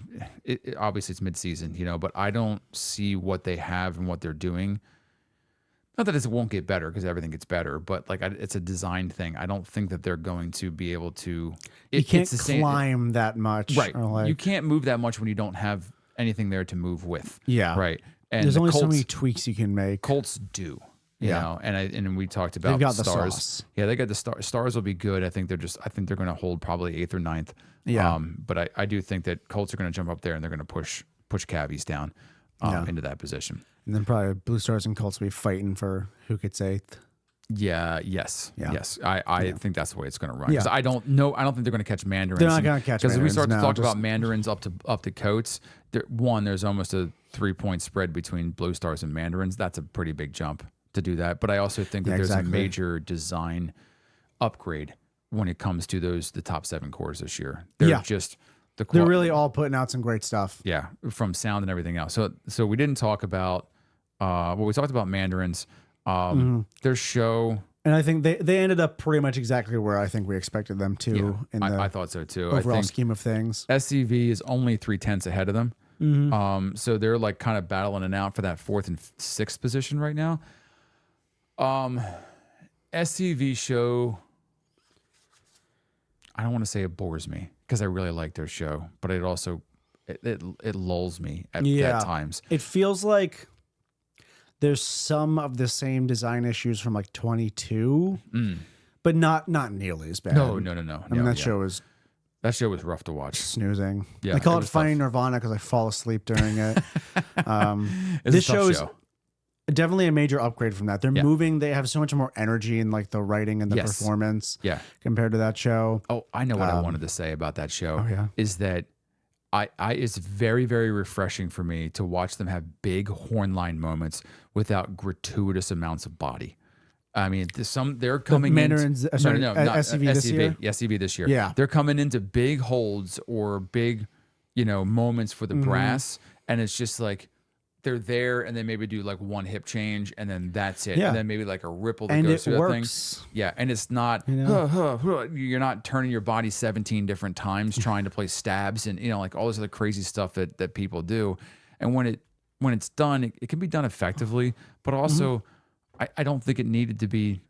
obviously it's mid-season, but I don't see what they have and what they're doing. Not that it won't get better, because everything gets better, but it's a design thing. I don't think that they're going to be able to. You can't climb that much, right? You can't move that much when you don't have anything there to move with. Yeah, right. And there's only so many tweaks you can make. Colts do. You know, and we talked about they've got the Stars. Sauce. Yeah, they got the Stars. Stars will be good. I think they're going to hold probably 8th or 9th. Yeah. But I do think that Colts are going to jump up there and they're going to push Cavies down into that position. And then probably Blue Stars and Colts will be fighting for who gets 8th. Yeah. Yes. I think that's the way it's going to run. Yeah. Because I don't think they're going to catch Mandarins. They're not going to catch Mandarins. Because if we start to talk about Mandarins up to Coats, there's almost a 3-point spread between Blue Stars and Mandarins. That's a pretty big jump to do that. But I also think that there's a major design upgrade when it comes to the top 7 cores this year. They're just they're really all putting out some great stuff. Yeah, from sound and everything else. So we didn't talk about we talked about Mandarins. Their show. And I think they ended up pretty much exactly where I think we expected them to in the I thought so too. overall I think scheme of things. SCV is only 3/10 ahead of them. So they're like kind of battling it out for that 4th and 6th position right now. SCV show, I don't want to say it bores me because I really like their show, but it also it lulls me at times. It feels like there's some of the same design issues from like 22, but not nearly as bad. No. I mean, that show was rough to watch. snoozing. Yeah, I call it it Finding Nirvana because I fall asleep during it. This show is definitely a major upgrade from that. They're moving. They have so much more energy in like the writing and the performance compared to that show. Oh, I know what I wanted to say about that show. Oh, yeah. Is that it's very, very refreshing for me to watch them have big horn line moments without gratuitous amounts of body. I mean, they're coming in. Not SCV this year? SCV this year. Yeah. They're coming into big holds or big, moments for the brass. And it's just like, they're there and then maybe do like one hip change and then that's it. Yeah. And then maybe like a ripple that And goes it through works. that thing. Yeah. And it's not, you're not turning your body 17 different times trying to play stabs and, like all this other crazy stuff that people do. And when it's done, it can be done effectively, but also I don't think it needs to be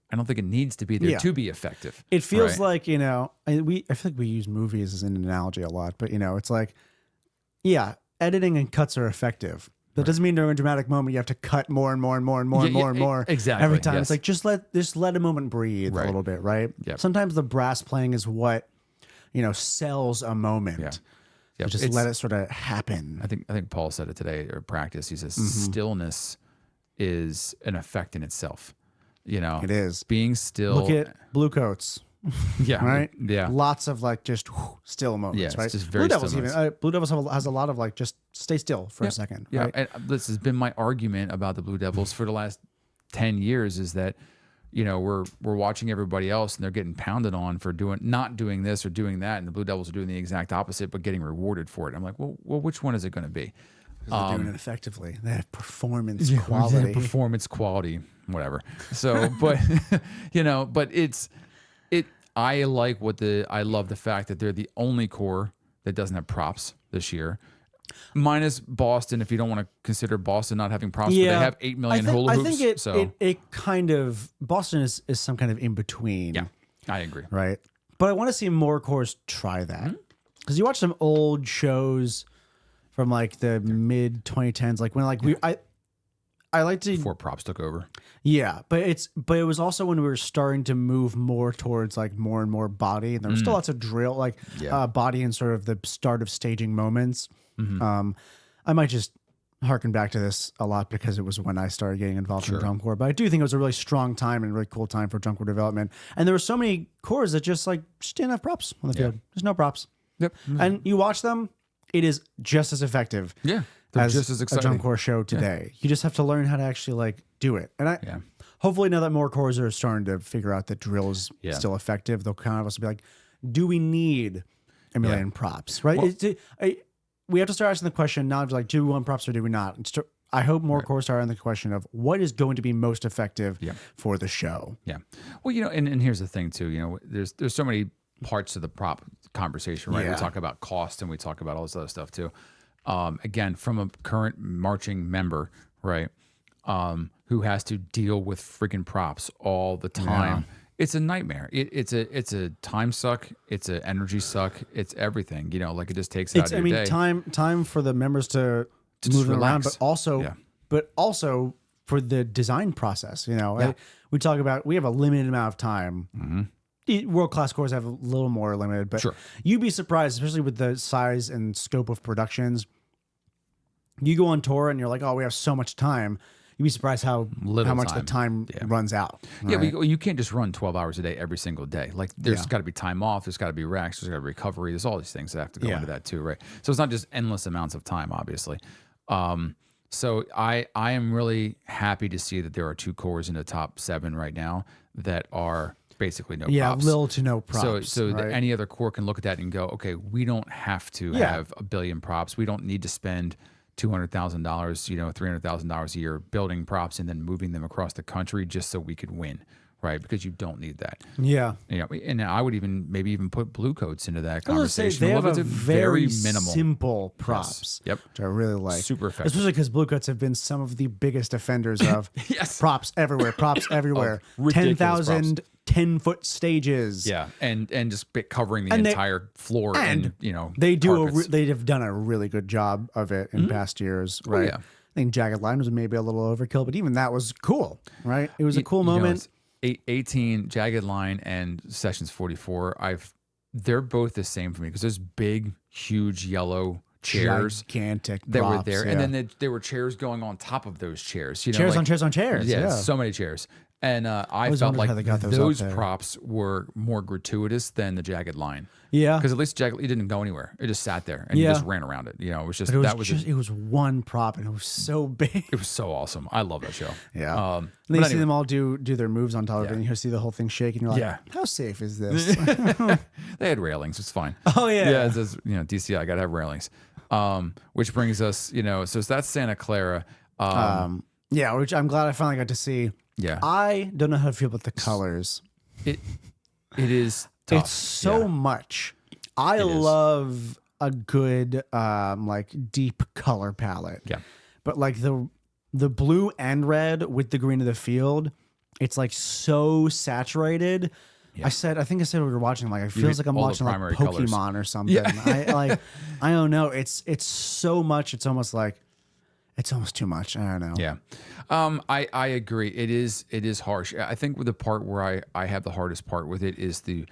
there to be effective. It feels like, I feel like we use movies as an analogy a lot, but it's like, editing and cuts are effective. That doesn't mean during a dramatic moment you have to cut more and more and more and more and more and more. Exactly. Every time. Yes. It's like just let a moment breathe a little bit, right? Yep. Sometimes the brass playing is what, sells a moment. Yeah. Yep. Just let it sort of happen. I think Paul said it today or practice. He says stillness is an effect in itself. It is. Being still. Look at Blue Coats. Yeah. Right. Yeah. Lots of like just still moments. Right. Just very Blue Devils still Blue Devils has a lot of like just stay still for a second. Yeah. Right? And this has been my argument about the Blue Devils for the last 10 years is that, we're watching everybody else and they're getting pounded on for not doing this or doing that, and the Blue Devils are doing the exact opposite but getting rewarded for it. I'm like, well, which one is it going to be? They're doing it effectively. They have performance quality. Performance quality, whatever. So, but but I love the fact that they're the only corps that doesn't have props this year. Minus Boston, if you don't want to consider Boston not having props, but they have 8 million hula hoops. I think it kind of, Boston is some kind of in between. Yeah, I agree. Right. But I want to see more corps try that. Because you watch some old shows from like the mid 2010s, like when I like to before props took over. Yeah, but it was also when we were starting to move more towards like more and more body, and there was still lots of drill, body and sort of the start of staging moments. I might just harken back to this a lot because it was when I started getting involved in drum corps, but I do think it was a really strong time and a really cool time for drum corps development. And there were so many corps that just didn't have props on the field. There's no props. Yep. And you watch them, it is just as effective. Yeah. They're just as exciting. A drum corps show today. You just have to learn how to actually do it. And hopefully now that more corps are starting to figure out that drill is still effective, they'll kind of also be like, do we need a million props? Right? Well, we have to start asking the question not like, do we want props or do we not? I hope more corps start asking the question of what is going to be most effective for the show. Yeah. Well, and here's the thing too, there's so many parts of the prop conversation, right? We talk about cost and we talk about all this other stuff too. Again, from a current marching member, right, who has to deal with freaking props all the time. It's a nightmare. It's a time suck. It's an energy suck. It's everything. It just takes out your day. Time for the members to move them around, but also for the design process. We talk about we have a limited amount of time. World-class corps have a little more limited, but you'd be surprised, especially with the size and scope of productions. You go on tour and you're like, oh, we have so much time. You'd be surprised how much the time runs out. Right? Yeah, you can't just run 12 hours a day every single day. Like there's got to be time off. There's got to be rest. There's got to be recovery. There's all these things that have to go into that too, right? So it's not just endless amounts of time, obviously. So I am really happy to see that there are 2 corps in the top 7 right now that are basically no props. Yeah, little to no props. So any other corps can look at that and go, okay, we don't have to have a billion props. We don't need to spend $200,000, $300,000 a year building props and then moving them across the country just so we could win, right? Because you don't need that. Yeah. And I would maybe even put blue coats into that I was gonna conversation. say, they have It's a very minimal, simple props, Yep. which I really like. Super effective. Especially because blue coats have been some of the biggest offenders of Yes. props everywhere. Props everywhere. ridiculous 10,000 10-foot stages. Yeah, and just covering the entire floor and they do carpets. they have done a really good job of it in past years, right? yeah. I think Jagged Line was maybe a little overkill, but even that was cool, right? It was a cool moment. 18 Jagged Line and Sessions 44. They're both the same for me because there's big, huge yellow chairs, gigantic that props, were there, yeah. and then there were chairs going on top of those chairs. Chairs on chairs on chairs. Yeah, Yeah. so many chairs. And I always felt wondered like how they got those those up there. props were more gratuitous than the Jagged Line. Yeah. Because at least it didn't go anywhere. It just sat there and you just ran around it. It was just But it was one prop and it was so big. was so awesome. I love that show. Yeah. And but then you see anyway. them all do their moves on top of it, and you see the whole thing shake, and you're like, Yeah. how safe is this? They had railings. It's fine. Oh, yeah. Yeah. It's just, DCI got to have railings. Which brings us, so that's Santa Clara. Yeah, which I'm glad I finally got to see. Yeah. I don't know how to feel about the colors. It is tough. It's so Yeah. much. I is. love a good deep color palette. Yeah. But like the blue and red with the green of the field, it's like so saturated. Yeah. I think I said we were watching, like, it feels like I'm all the watching like primary Pokemon colors. or something. Yeah. I don't know. It's so much. It's almost too much. I don't know. Yeah. I agree. It is harsh. I think with the part where I have the hardest part with it is the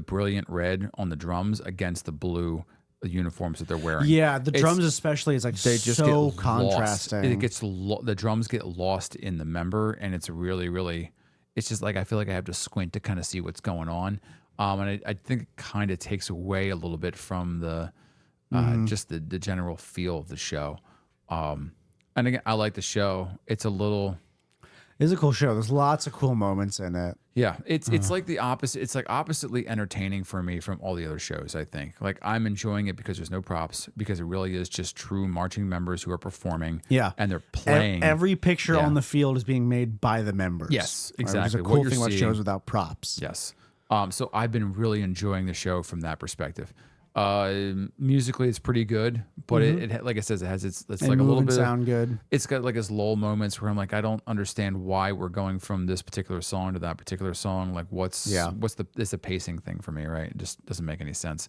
brilliant red on the drums against the blue uniforms that they're wearing. Yeah, the drums especially is like They just so get contrasting. Lost. The drums get lost in the member, and it's really, really. It's just like I feel like I have to squint to kind of see what's going on, and I think it kind of takes away a little bit from the just the general feel of the show. And again, I like the show. It's a cool show. There's lots of cool moments in it. Yeah, it's like the opposite. It's like oppositely entertaining for me from all the other shows. I think like I'm enjoying it because there's no props, because it really is just true marching members who are performing. Yeah, and they're playing. Every picture Yeah. on the field is being made by the members. Yes, Right? exactly. Which is a What cool you're thing about seeing- shows without props. Yes. So I've been really enjoying the show from that perspective. Musically, it's pretty good, but it like I says, it has it's And like a little bit. sound good. It's got like its lull moments where I'm like, I don't understand why we're going from this particular song to that particular song. Like, it's a pacing thing for me, right? It just doesn't make any sense.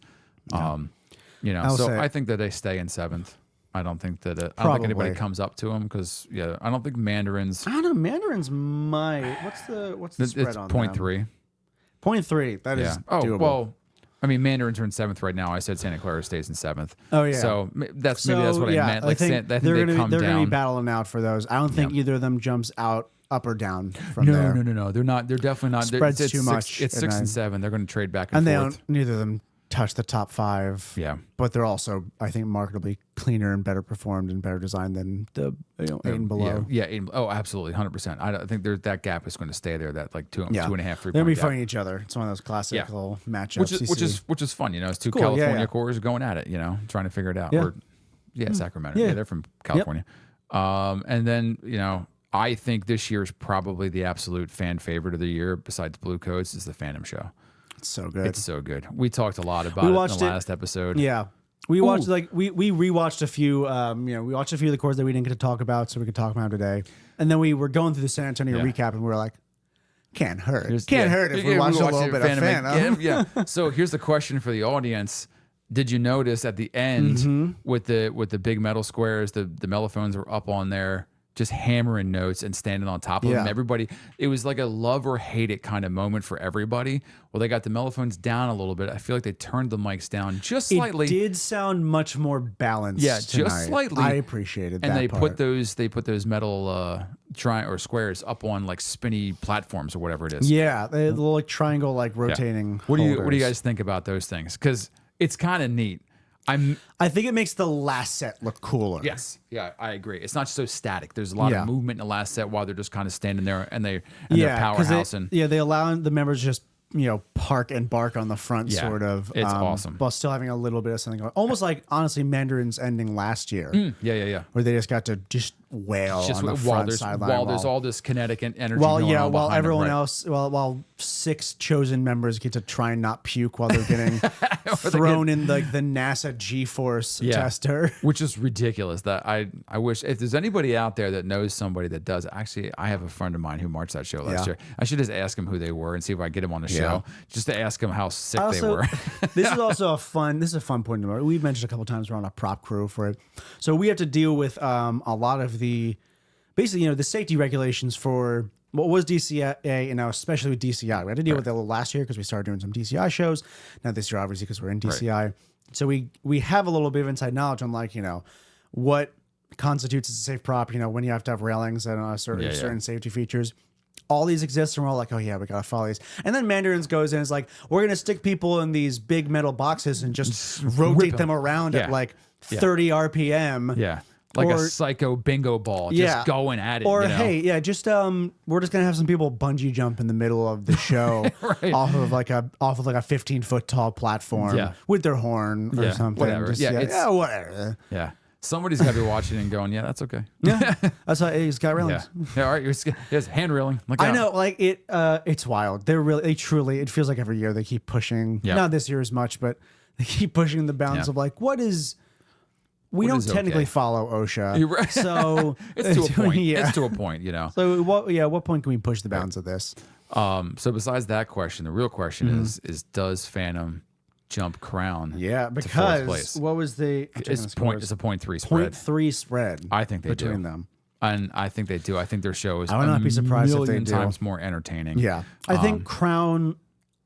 So I think that they stay in 7th. I don't think that I don't think anybody comes up to them because I don't think Mandarins. I don't know. Mandarins might. What's the spread It's on 0.3. 0.3. That is doable. Well, I mean, Mandarins are in 7th right now. I said Santa Clara stays in 7th. Oh, yeah. So that's what I meant. Like, I think they're they come they're gonna down. be battling out for those. I don't think either of them jumps out up or down from No, there. no. They're not. They're definitely not. Spread's It's too 6 much, It's 6 and and 7. They're going to trade back and And they forth. don't. Neither of them touch the top 5. Yeah. But they're also, I think, marketably cleaner and better performed and better designed than the 8 and below. Yeah. Oh, absolutely, 100%. I think that gap is going to stay there. That like 2.5, 3 They're point gonna be gap. fighting each other. It's one of those classical matchups. Which is fun. It's two cool, California yeah. corps going at it. Trying to figure it out. Yeah. Sacramento. Yeah. Yeah, they're from California. And then I think this year is probably the absolute fan favorite of the year, besides Blue Coats, is the Phantom Show. It's so good. It's so good. We talked a lot about it in the last episode. Yeah. We watched we rewatched a few we watched a few of the cores that we didn't get to talk about, so we could talk about them today. And then we were going through the San Antonio recap, and we were like, can't hurt. Can't hurt if we watched a little bit of Phantom. Yeah. So here's the question for the audience. Did you notice at the end with the big metal squares, the mellophones were up on there, just hammering notes and standing on top of them? Everybody, it was like a love or hate it kind of moment for everybody. Well, they got the mellophones down a little bit. I feel like they turned the mics down just slightly. It did sound much more balanced. Yeah, just tonight. slightly. I appreciated that. And they part. put those metal or squares up on like spinny platforms or whatever it is. Yeah, the little like triangle like rotating. What do you holders. guys think about those things? Because it's kind of neat. I think it makes the last set look cooler. Yes. Yeah, I agree. It's not so static. There's a lot of movement in the last set while they're just kind of standing there and they're powerhousing. they allow the members to just park and bark on the front, sort of. It's awesome. While still having a little bit of something going. Almost like, honestly, Mandarin's ending last year. Yeah. Where they just got to just wail on the front sideline. While there's all this kinetic energy going on while everyone them, right. else, while 6 chosen members get to try and not puke while they're getting thrown in the NASA G-force tester. Which is ridiculous. That I wish, if there's anybody out there that knows somebody that does, actually, I have a friend of mine who marched that show last year. I should just ask him who they were and see if I can get him on the show, just to ask him how sick they were. This is also a fun point to note. We've mentioned a couple times we're on a prop crew for it. So we have to deal with a lot of the, basically, the safety regulations for what was DCA, and now especially with DCI. We had to deal with it last year because we started doing some DCI shows. Now this year, obviously, because we're in DCI. Right. So we have a little bit of inside knowledge on what constitutes as a safe prop, when you have to have railings and certain safety features. All these exist, and we're all like, oh yeah, we gotta follow these. And then Mandarins goes in and is like, we're gonna stick people in these big metal boxes and just rotate them around at 30 RPM. Yeah. Like a psycho bingo ball, just going at it. Or hey, we're just gonna have some people bungee jump in the middle of the show off of like a 15-foot tall platform with their horn or something. Whatever. Just, whatever. Yeah. Somebody's got to be watching and going, yeah, that's okay. Yeah, that's why he's got railings. Yeah, all right. Here's hand railing. I know, it's wild. They truly, it feels like every year they keep pushing. Yeah. Not this year as much, but they keep pushing the bounds of what is. We don't technically follow OSHA, You're right. So it's to a point. It's to a point, So what point can we push the bounds of this? So besides that question, the real question is does Phantom jump Crown? Yeah, because what was the? It's a 0.3 spread. 0.3 spread. I think they between do. them. And I think they do. I think their show is I would not be surprised if they million do. times more entertaining. Yeah, I think Crown,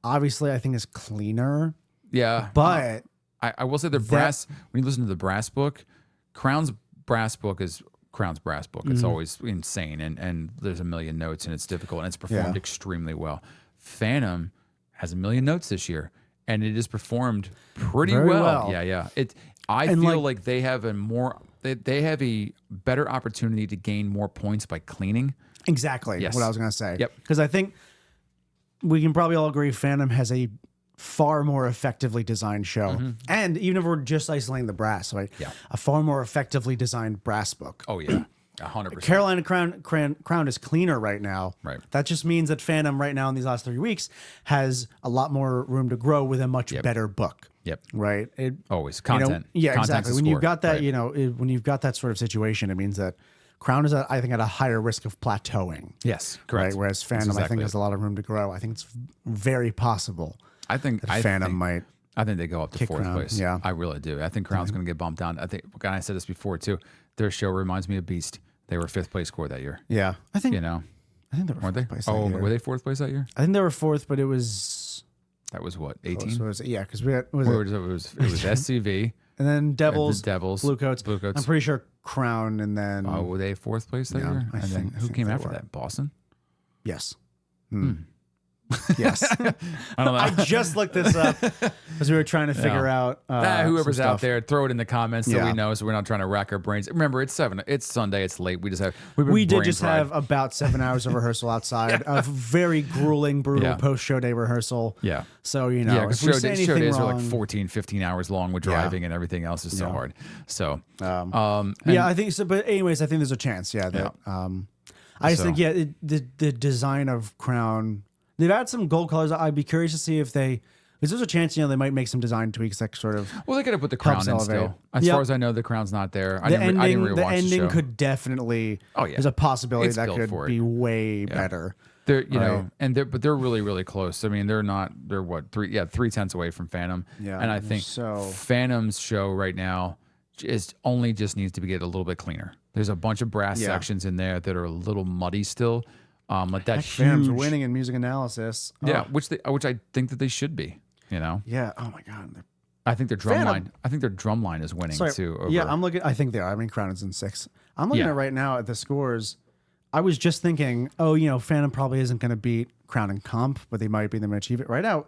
obviously, I think is cleaner. Yeah, but I will say the brass. When you listen to the brass book, Crown's brass book is Crown's brass book. It's always insane, and there's a million notes, and it's difficult, and it's performed extremely well. Phantom has a million notes this year, and it is performed pretty well. Yeah. I feel like they have they have a better opportunity to gain more points by cleaning. Exactly what I was going to say. Yep. Because I think we can probably all agree Phantom has a far more effectively designed show. And even if we're just isolating the brass, a far more effectively designed brass book. Oh, yeah. 100%. Carolina Crown is cleaner right now. Right. That just means that Phantom right now in these last 3 weeks has a lot more room to grow with a much better book. Yep. Right. Always content. Exactly. When you've got that, when you've got that sort of situation, it means that Crown is, I think, at a higher risk of plateauing. Yes. Correct. Right. Whereas Phantom, I think, has a lot of room to grow. I think it's very possible. I think Phantom might. I think they go up to 4th place. Yeah, I really do. I think Crown's going to get bumped down. I think, and I said this before too. Their show reminds me of Beast. They were 5th place score that year. Yeah, I think I think they were 4th place. That year. Were they 4th place that year? I think they were 4th, but it was. That was what 18. Because we had it was SCV and then Devils, Blue Coats. I'm pretty sure Crown, and then were they 4th place that year? I think who came after that? Boston. Yes. Yes. I don't know. I just looked this up as we were trying to figure out. Whoever's out there, throw it in the comments so we know, so we're not trying to rack our brains. Remember, it's Sunday, it's late. We did just have about 7 hours of rehearsal outside, a very grueling, brutal post-show day rehearsal. Yeah. So, because show days are like 14, 15 hours long with driving and everything else is so hard. So, I think so. But anyways, I think there's a chance. That I just think, the design of Crown. They've had some gold colors. I'd be curious to see if there's a chance, they might make some design tweaks that sort of. Well, they could have put the Crown in still. As far as I know, the Crown's not there. I didn't rewatch the ending could definitely. Oh yeah, there's a possibility that could be way better. They're but they're really, really close. I mean, they're what 3/10 away from Phantom. Yeah, and I think Phantom's show right now just needs to get a little bit cleaner. There's a bunch of brass sections in there that are a little muddy still. Like that Phantom's winning in music analysis. Yeah, which I think that they should be. Yeah. Oh my god. I think their drum line. I think their drum line is winning too. I'm looking. I think they are. I mean, Crown is in 6th. I'm looking at right now at the scores. I was just thinking, Phantom probably isn't going to beat Crown in comp, but they might be them to achieve it. Right now,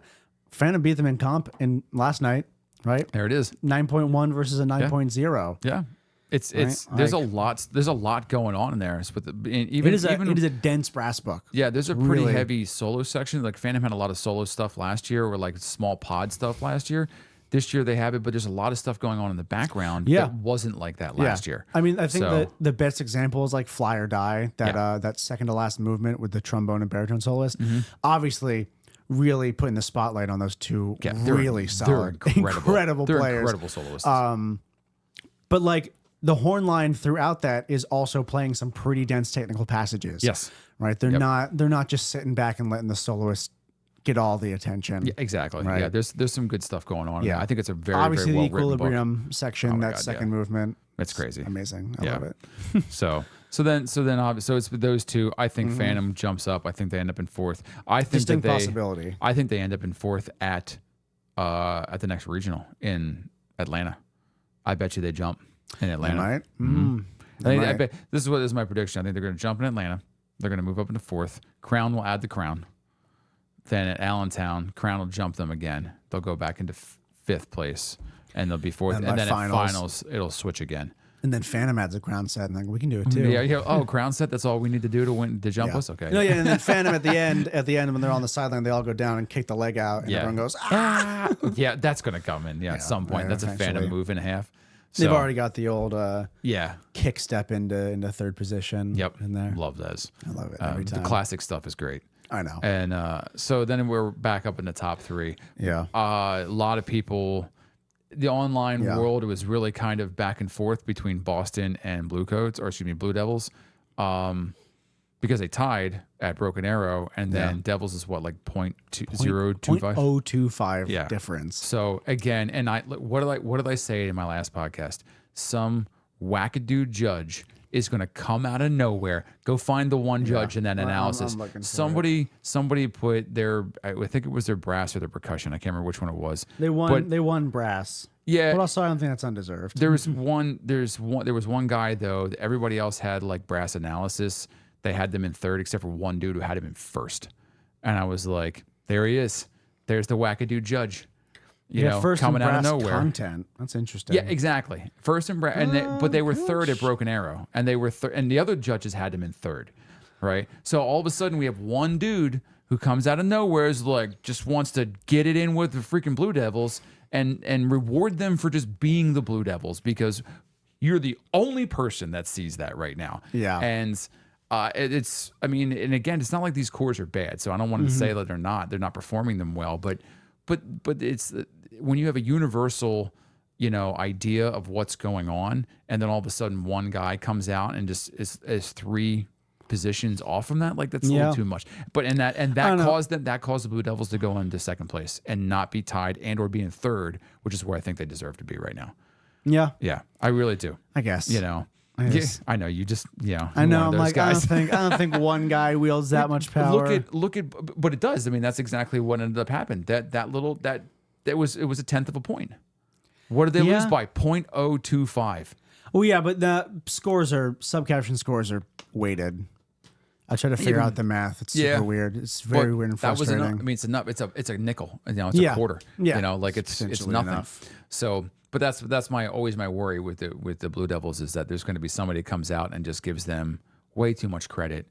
Phantom beat them in comp last night. Right there, it is 9.1 versus a 9.0. Yeah. It's there's a lot going on in there. It's with it is a dense brass book. Yeah, there's a pretty heavy solo section. Like Phantom had a lot of solo stuff last year, or like small pod stuff last year. This year they have it, but there's a lot of stuff going on in the background that wasn't like that last year. I mean, I think that the best example is like Fly or Die, that second to last movement with the trombone and baritone soloist. Obviously, really putting the spotlight on those two really solid, incredible players. Incredible soloists. But like the horn line throughout that is also playing some pretty dense technical passages. Yes. Right? They're not just sitting back and letting the soloist get all the attention. Yeah, exactly. Right? Yeah, there's some good stuff going on. Yeah, I think it's a very obviously very well the equilibrium section, that second movement. It's crazy, amazing. I love it. so it's those two. I think Phantom jumps up. I think they end up in fourth. I think distinct possibility. I think they end up in fourth at the next regional in Atlanta. I bet you they jump in Atlanta. They might. I bet this is my prediction. I think they're going to jump in Atlanta. They're going to move up into fourth. Crown will add the Crown. Then at Allentown, Crown will jump them again. They'll go back into fifth place, and they'll be fourth. And then at finals, it'll switch again. And then Phantom adds a crown set, and like we can do it too. Yeah. Oh, crown set. That's all we need to do to jump us. Okay. No, and then Phantom at the end when they're on the sideline, they all go down and kick the leg out, and everyone goes ah. Yeah, that's gonna come in. Yeah, at some point. That's a Phantom move and a half. So, they've already got the old kick step into third position. Yep. In there. Love those. I love it every time. The classic stuff is great. I know. And so then we're back up in the top three. Yeah. A lot of people, the online world, it was really kind of back and forth between Boston and Blue Devils, because they tied at Broken Arrow, and then Devils is what, like 0.025? 0.025 difference. So again, and what did I say in my last podcast? Some wackadoo judge is going to come out of nowhere. Go find the one judge in that analysis. Somebody put their, I think it was their brass or their percussion. I can't remember which one it was. They won brass. Yeah. But also I don't think that's undeserved. There was one guy though, that everybody else had like brass analysis. They had them in third, except for one dude who had him in first. And I was like, there he is. There's the wackadoo judge. First coming in brass out of nowhere. Content. That's interesting. Yeah, exactly. First in brass, but they were third at Broken Arrow, and they were and the other judges had him in third, right? So all of a sudden we have one dude who comes out of nowhere, is like just wants to get it in with the freaking Blue Devils and reward them for just being the Blue Devils, because you're the only person that sees that right now. Yeah, and. And again, it's not like these cores are bad, so I don't want to say that they're not performing them well, but it's when you have a universal, idea of what's going on, and then all of a sudden one guy comes out and just is three positions off from that, like that's a little too much. But that caused the Blue Devils to go into second place and not be tied and or be in third, which is where I think they deserve to be right now. Yeah, I really do. I guess I know you just I know. I'm like guys. I don't think one guy wields that much power. Look at, but it does. I mean, that's exactly what ended up happening. It was a tenth of a point. What did they lose by? 0.025. Oh yeah, but the subcaption scores are weighted. I try to figure out the math. It's super weird. It's very weird and frustrating. It's a nickel. It's a quarter. Yeah. It's nothing. Enough. So. But that's always my worry with the Blue Devils, is that there's going to be somebody that comes out and just gives them way too much credit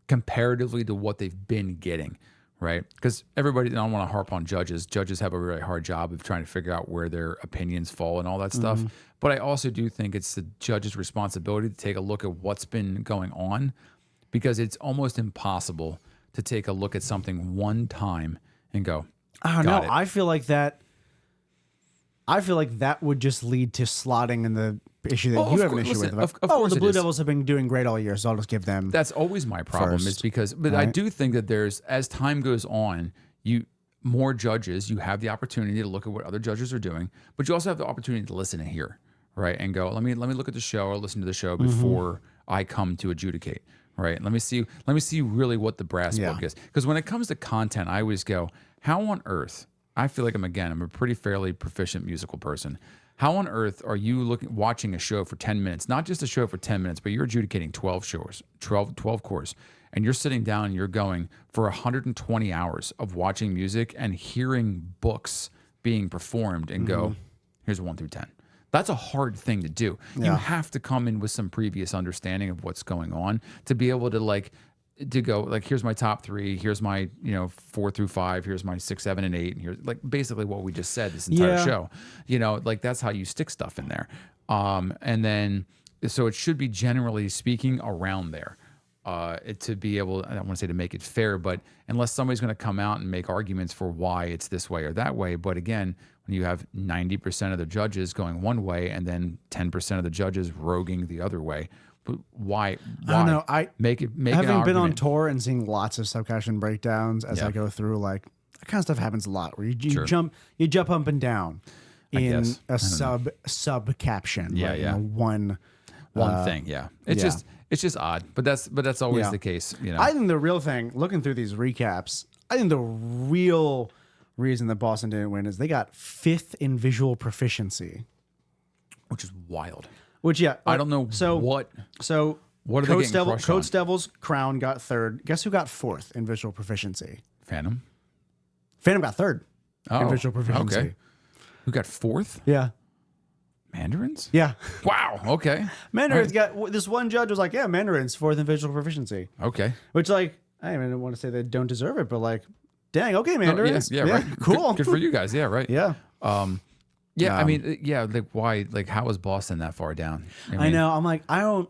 comparatively to what they've been getting, right? Because everybody, I don't want to harp on judges. Judges have a really hard job of trying to figure out where their opinions fall and all that stuff. But I also do think it's the judge's responsibility to take a look at what's been going on, because it's almost impossible to take a look at something one time and go, I don't know. I feel like that would just lead to slotting in the issue that you have an issue with. The Blue Devils have been doing great all year, so I'll just give them. That's always my problem, is because, I do think that as time goes on, more judges, you have the opportunity to look at what other judges are doing, but you also have the opportunity to listen and hear, right? And go, let me look at the show or listen to the show before I come to adjudicate, right? Let me see really what the brass book is. Because when it comes to content, I always go, how on earth? I feel like I'm a pretty fairly proficient musical person. How on earth are you watching a show for 10 minutes? Not just a show for 10 minutes, but you're adjudicating 12 cores. And you're sitting down and you're going for 120 hours of watching music and hearing books being performed and go, here's 1 through 10. That's a hard thing to do. You have to come in with some previous understanding of what's going on to be able to to go like, here's my top 3, here's my 4 through 5, here's my 6, 7, and 8, and here's like basically what we just said this entire show. Like that's how you stick stuff in there. And then so it should be generally speaking around there. To be able, I don't want to say to make it fair, but unless somebody's going to come out and make arguments for why it's this way or that way. But again, when you have 90% of the judges going one way and then 10% of the judges roguing the other way, why? I don't know. Make having been on tour and seeing lots of subcaption breakdowns as I go through, like that kind of stuff happens a lot where you jump up and down in a sub caption. One thing. Yeah. It's just odd, but that's always the case. I think the real thing, looking through these recaps, I think the real reason that Boston didn't win is they got 5th in visual proficiency, which is wild. Which I don't know what are they getting crushed Coach on? Devils Crown got 3rd. Guess who got 4th in visual proficiency? Phantom got 3rd in visual proficiency. Okay. Who got 4th? Yeah. Mandarins? Yeah. Wow. Okay. Mandarins got this one judge was like, yeah, Mandarins 4th in visual proficiency. Okay. Which like I don't want to say they don't deserve it, but like, dang, okay, Mandarins. Yeah, right. Cool. Good for you guys. Yeah, right. Yeah. I mean, like why? Like how was Boston that far down? I know. I'm like, I don't.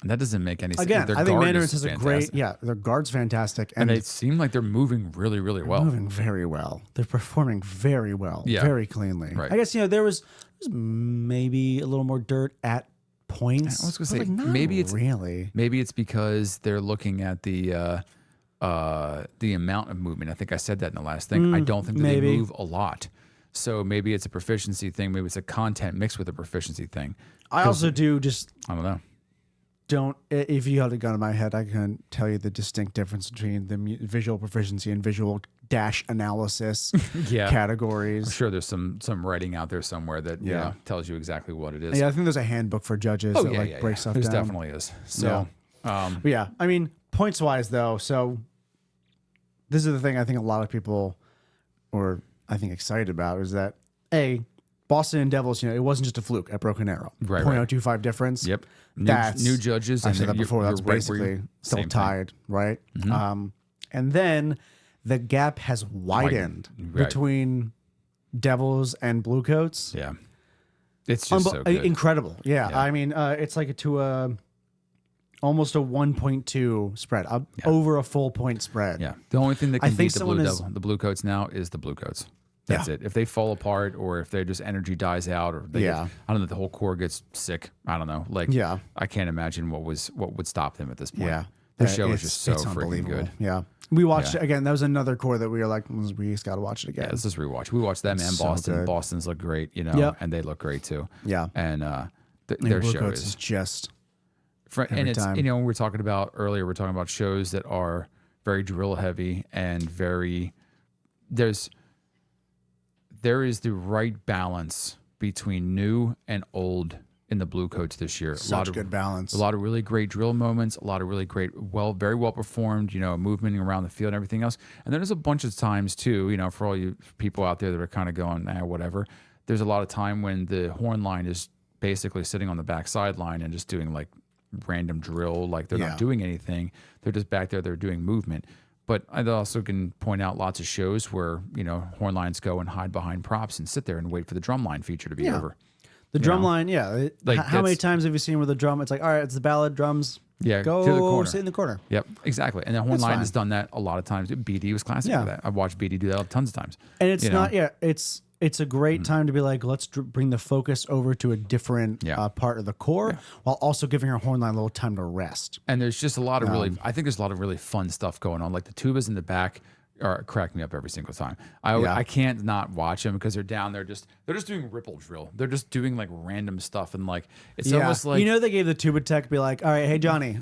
That doesn't make any sense. Again, I think Mandarins has a great. Yeah, their guard's fantastic, and they seem like they're moving really, really well. Moving very well. They're performing very well. Yeah. Very cleanly. Right. I guess there was maybe a little more dirt at points. I was going to say maybe it's because they're looking at the amount of movement. I think I said that in the last thing. I don't think that they move a lot. So maybe it's a proficiency thing. Maybe it's a content mixed with a proficiency thing. I also do just. I don't know. If you held a gun in my head, I can tell you the distinct difference between the visual proficiency and visual dash analysis categories. I'm sure there's some writing out there somewhere that tells you exactly what it is. Yeah, I think there's a handbook for judges that breaks stuff down. There definitely is. So, I mean, points wise though, so this is the thing I think a lot of people are excited about is that Boston and Devils, it wasn't just a fluke at Broken Arrow. Right. 0.025 difference. Yep. That's new judges. I said that before. That's basically still tied, right? Mm-hmm. And then the gap has widened between Devils and Bluecoats. Yeah. It's just so good. Incredible. Yeah. I mean, it's like almost a 1.2 spread, over a full point spread. Yeah. The only thing that can beat the Bluecoats now is the Bluecoats. That's it. If they fall apart or if their just energy dies out or they I don't know, the whole core gets sick. I don't know. Like I can't imagine what would stop them at this point. Yeah. The show is just so freaking good. Yeah. We watched it again. That was another core that we were like, we just got to watch it again. Yeah, let's just rewatch. We watched them and Boston. Good. Boston's look great, and they look great too. Yeah. And their show is just and it's time. When we're talking about earlier, we're talking about shows that are very drill heavy and very there is the right balance between new and old in the Bluecoats this year. Good balance. A lot of really great drill moments, a lot of really great, very well performed, movement around the field and everything else. And then there's a bunch of times too, for all you people out there that are kind of going, whatever. There's a lot of time when the horn line is basically sitting on the back sideline and just doing like random drill, like they're not doing anything. They're just back there, they're doing movement. But I also can point out lots of shows where, horn lines go and hide behind props and sit there and wait for the drum line feature to be over. The drum line, Like how many times have you seen where the drum, it's like, all right, it's the ballad drums. Yeah, go to the corner. Sit in the corner. Yep, exactly. And the horn line has done that a lot of times. BD was classic for that. I've watched BD do that tons of times. And it's it's a great time to be like, let's bring the focus over to a different part of the core while also giving our horn line a little time to rest. And there's just a lot of I think there's a lot of really fun stuff going on. Like the tubas in the back crack me up every single time. I can't not watch them because they're down there they're just doing ripple drill. They're just doing like random stuff and like it's almost like they gave the tuba tech be like, all right, hey Johnny,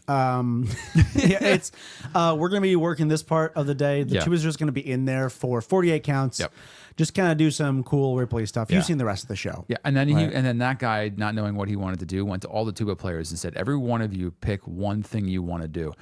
it's we're gonna be working this part of the day. The tuba's just gonna be in there for 48 counts. Yep. Just kind of do some cool Ripley stuff. You've seen the rest of the show. Yeah, and then that guy, not knowing what he wanted to do, went to all the tuba players and said, every one of you pick one thing you want to do.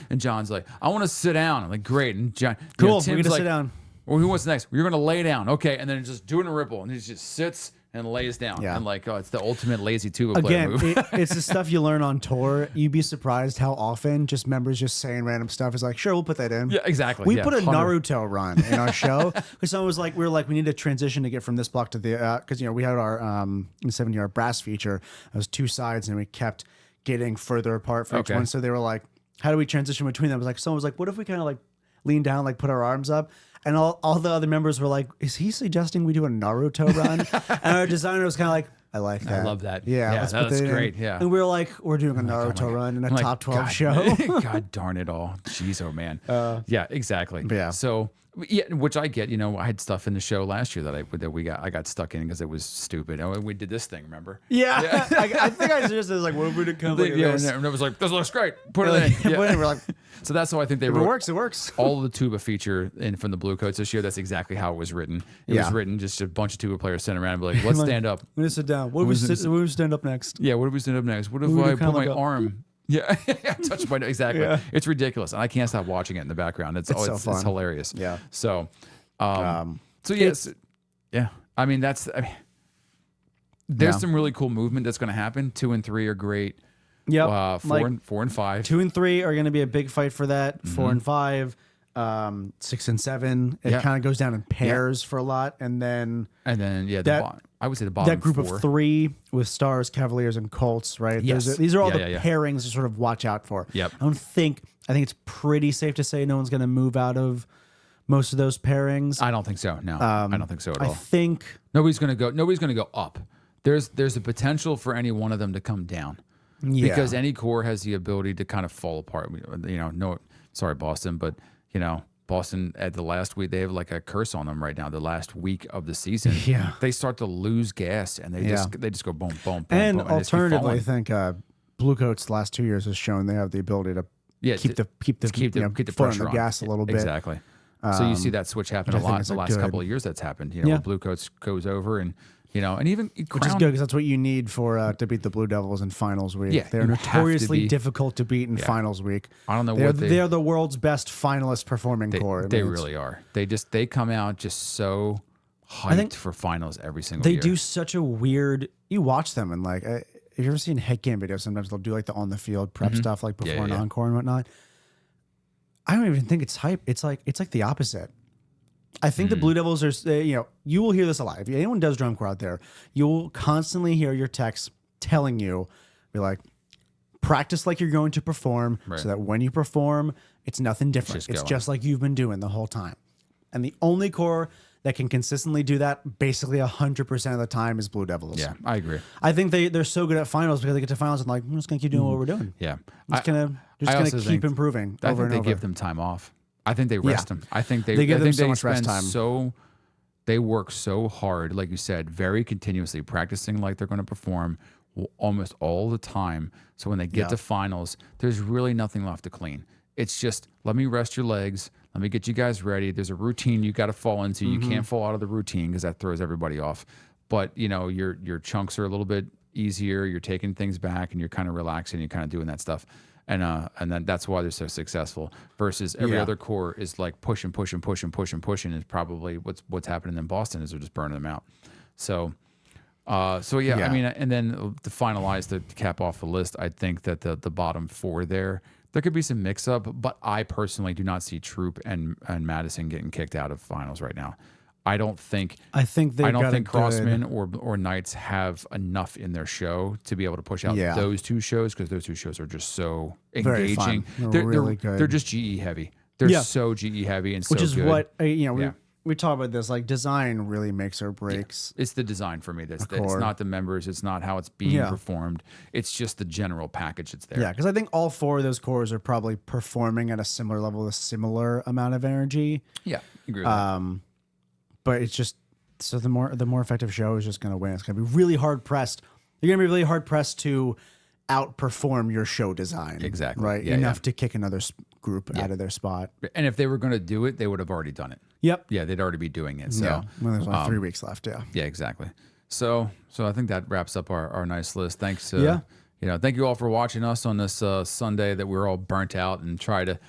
And John's like, I want to sit down. I'm like, great. And John, cool, we're going to sit down. Well, who wants next? You're going to lay down. Okay, and then just doing a ripple. And he just sits and lays down. Yeah. And like, oh, it's the ultimate lazy tuba player move. It's the stuff you learn on tour. You'd be surprised how often just members just saying random stuff is like, sure, we'll put that in. Yeah, exactly. We Yeah, put a 100. Naruto run in our show because someone was like, we need a transition to get from this block to the, because we had our in 70 brass feature. It was 2 sides and we kept getting further apart for each one. So they were like, how do we transition between them? It was like, someone was like, what if we kind of like lean down, like put our arms up? And all the other members were like, is he suggesting we do a Naruto run? And our designer was kind of like, I like that. I love that. Yeah, that's great. Yeah. And we were like, we're doing a Naruto run in a top 12 show. God darn it all. Jeez, oh man. Yeah, exactly. Yeah. So yeah, which I get. I had stuff in the show last year that I got stuck in because it was stupid. Oh, we did this thing, remember? Yeah. I think I suggested like, what if we did come like this? And it was like, this looks great. Put it in. Yeah. We're like, so that's how I think they if it wrote. works, it works. All of the tuba feature from the Blue Coats this year. That's exactly how it was written. It was written just a bunch of tuba players sitting around and be like, let's stand up. We're gonna sit down. What do we stand up next? Yeah, what if we stand up next? What if I put my arm? Yeah, touch my exactly. Yeah. It's ridiculous, and I can't stop watching it in the background. It's so fun. It's hilarious. Yeah. So, yes, yeah. I mean, there's some really cool movement that's going to happen. 2 and 3 are great. Yeah. 4 and 5. 2 and 3 are going to be a big fight for that. 4 and 5. 6 and 7. It kind of goes down in pairs for a lot, and then I would say the bottom. That group 4. of 3 with Stars, Cavaliers, and Colts, right? Yes. These are all the pairings to sort of watch out for. Yep. I think it's pretty safe to say no one's going to move out of most of those pairings. I don't think so. No, I don't think so at all. I think nobody's going to go up. There's a potential for any one of them to come down. Yeah. Because any core has the ability to kind of fall apart. Sorry, Boston, but Boston at the last week, they have like a curse on them right now. The last week of the season, they start to lose gas and they just go boom, boom, boom. And boom, alternatively, I think Blue Coats the last 2 years has shown they have the ability to keep the foot on the gas a little bit. Exactly. So you see that switch happen a lot the last couple of years. That's happened. When Blue Coats goes over and even which is good because that's what you need for to beat the Blue Devils in finals week. Yeah, they're notoriously difficult to beat in finals week. I don't know they're the world's best finalist performing core. They really are. They come out just so hyped for finals every single year. They do such a weird. You watch them and like, if you've ever seen head game videos, sometimes they'll do like the on the field prep stuff like before an encore and whatnot. I don't even think it's hype. It's like the opposite. I think the Blue Devils are, you will hear this a lot. If anyone does drum corps out there, you'll constantly hear your texts telling you, be like, practice like you're going to perform so that when you perform, it's nothing different. It's just like you've been doing the whole time. And the only corps that can consistently do that basically 100% of the time is Blue Devils. Yeah, I agree. I think they're so good at finals because they get to finals and like, I'm just going to keep doing what we're doing. Yeah. Just going to keep improving over and over. I think they give them time off. I think they rest them. I think they give them so they much rest time. They work so hard, like you said, very continuously, practicing like they're going to perform almost all the time. So when they get to finals, there's really nothing left to clean. It's just, let me rest your legs. Let me get you guys ready. There's a routine you got to fall into. You can't fall out of the routine because that throws everybody off. But your chunks are a little bit easier. You're taking things back and you're kind of relaxing. You're kind of doing that stuff. And then that's why they're so successful. Versus every other core is like pushing. Is probably what's happening in Boston is they're just burning them out. So I mean, and then to finalize to cap off the list, I think that the bottom 4 there could be some mix up, but I personally do not see Troop and Madison getting kicked out of finals right now. I don't think Crossmen or Knights have enough in their show to be able to push out those 2 shows because those 2 shows are just so engaging. They're really good. They're just GE heavy. They're so GE heavy and so good. Which is what we talk about this. Like design really makes or breaks. Yeah. It's the design for me. It's not the members. It's not how it's being performed. It's just the general package that's there. Yeah, because I think all 4 of those cores are probably performing at a similar level, a similar amount of energy. Yeah, agree with that. But it's just so the more effective show is just going to win. It's going to be really hard pressed. You're going to be really hard pressed to outperform your show design. Exactly. Right. Enough to kick another group out of their spot. And if they were going to do it, they would have already done it. Yep. Yeah, they'd already be doing it. So there's only 3 weeks left. Yeah. Yeah, exactly. So I think that wraps up our nice list. Thanks. Thank you all for watching us on this Sunday that we're all burnt out and try to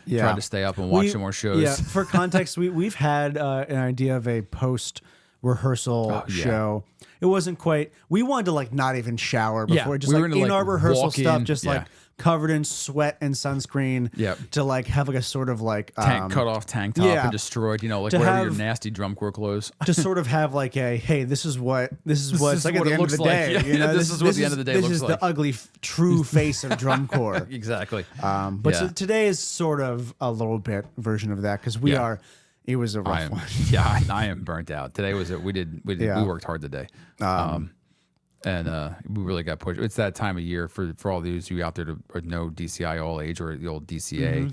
stay up and watch some more shows. Yeah. For context, we've had an idea of a post rehearsal show. It wasn't quite. We wanted to like not even shower before, just we like were in our rehearsal stuff, just yeah. like covered in sweat and sunscreen. Yep. To like have like a sort of like cut off tank top and destroyed. You know, like to whatever your have- nasty drum corps clothes. to sort of have like a hey, this is what it's like at what the it end of the looks like. day. Yeah, You know, this is what the end of the day this looks is like. the ugly true face of drum corps. Exactly. But so today is sort of a little bit version of that because we are. It was a rough one. Yeah, I am burnt out. Today was it. We worked hard today. And we really got pushed. It's that time of year for all those of you out there to know DCI all age or the old DCA.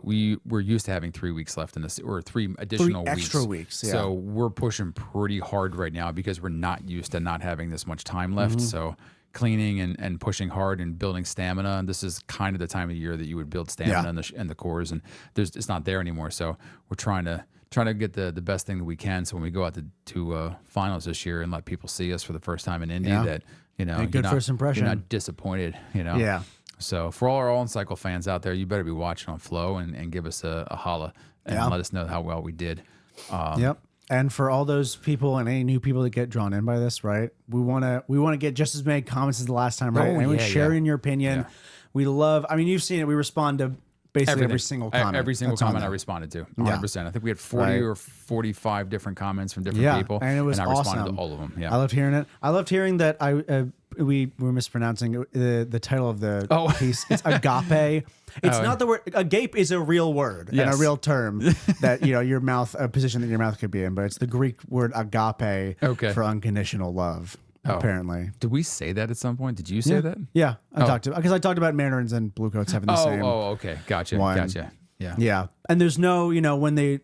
We were used to having 3 weeks left in this, or 3 additional extra weeks. Yeah. So we're pushing pretty hard right now because we're not used to not having this much time left. So cleaning and pushing hard and building stamina. And this is kind of the time of year that you would build stamina in the cores, and it's not there anymore. So we're trying to get the best thing that we can. So when we go out to finals this year and let people see us for the first time in Indy, that good first impression. You're not disappointed. Yeah. So for all our all-cycle fans out there, you better be watching on Flow and give us a holla and let us know how well we did. Yep. And for all those people and any new people that get drawn in by this, right? We want to get just as many comments as the last time, right? Anyone sharing your opinion. Yeah. We love. I mean, you've seen it. We respond to basically every single comment. Every single comment I responded to, 100%. I think we had 40 or 45 different comments from different people, and it was I awesome. responded to all of them. Yeah, I loved hearing it. I loved hearing that we were mispronouncing the title of the piece. It's agape. It's not the word. Agape is a real word and a real term that your mouth, a position that your mouth could be in, but it's the Greek word agape for unconditional love. Apparently, did we say that at some point? Did you say that? Yeah, I talked about Mandarins and Blue Coats having the same. Oh, okay, gotcha. Yeah, yeah. And there's no, when they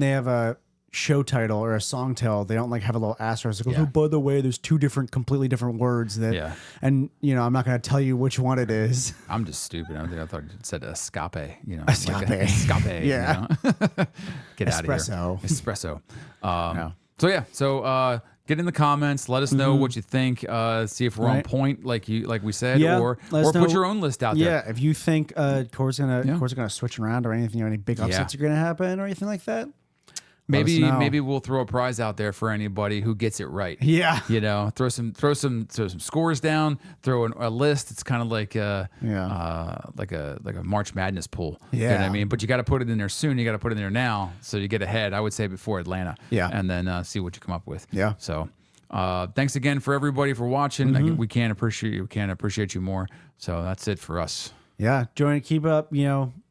have a show title or a song title, they don't like have a little asterisk. Like, oh, by the way, there's 2 completely different words that, and I'm not going to tell you which one it is. I'm just stupid. I thought it said escape. Escape. Like escape. Yeah. Get out of here. Espresso. So get in the comments. Let us know what you think. See if we're on point, like we said, or put your own list out there. Yeah, if you think Core's gonna switch around or anything, any big upsets are gonna happen or anything like that. Maybe we'll throw a prize out there for anybody who gets it right. Yeah, throw some scores down. Throw a list. It's kind of like a March Madness pool. Yeah, you know what I mean. But you got to put it in there soon. You got to put it in there now, so you get ahead. I would say before Atlanta. Yeah, and then see what you come up with. Yeah. So thanks again for everybody for watching. We can't appreciate you more. So that's it for us. Yeah, keep up.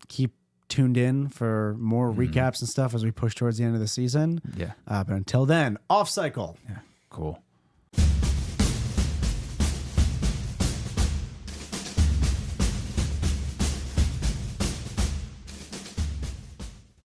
Keep tuned in for more recaps and stuff as we push towards the end of the season. Yeah. But until then, off cycle. Yeah. Cool.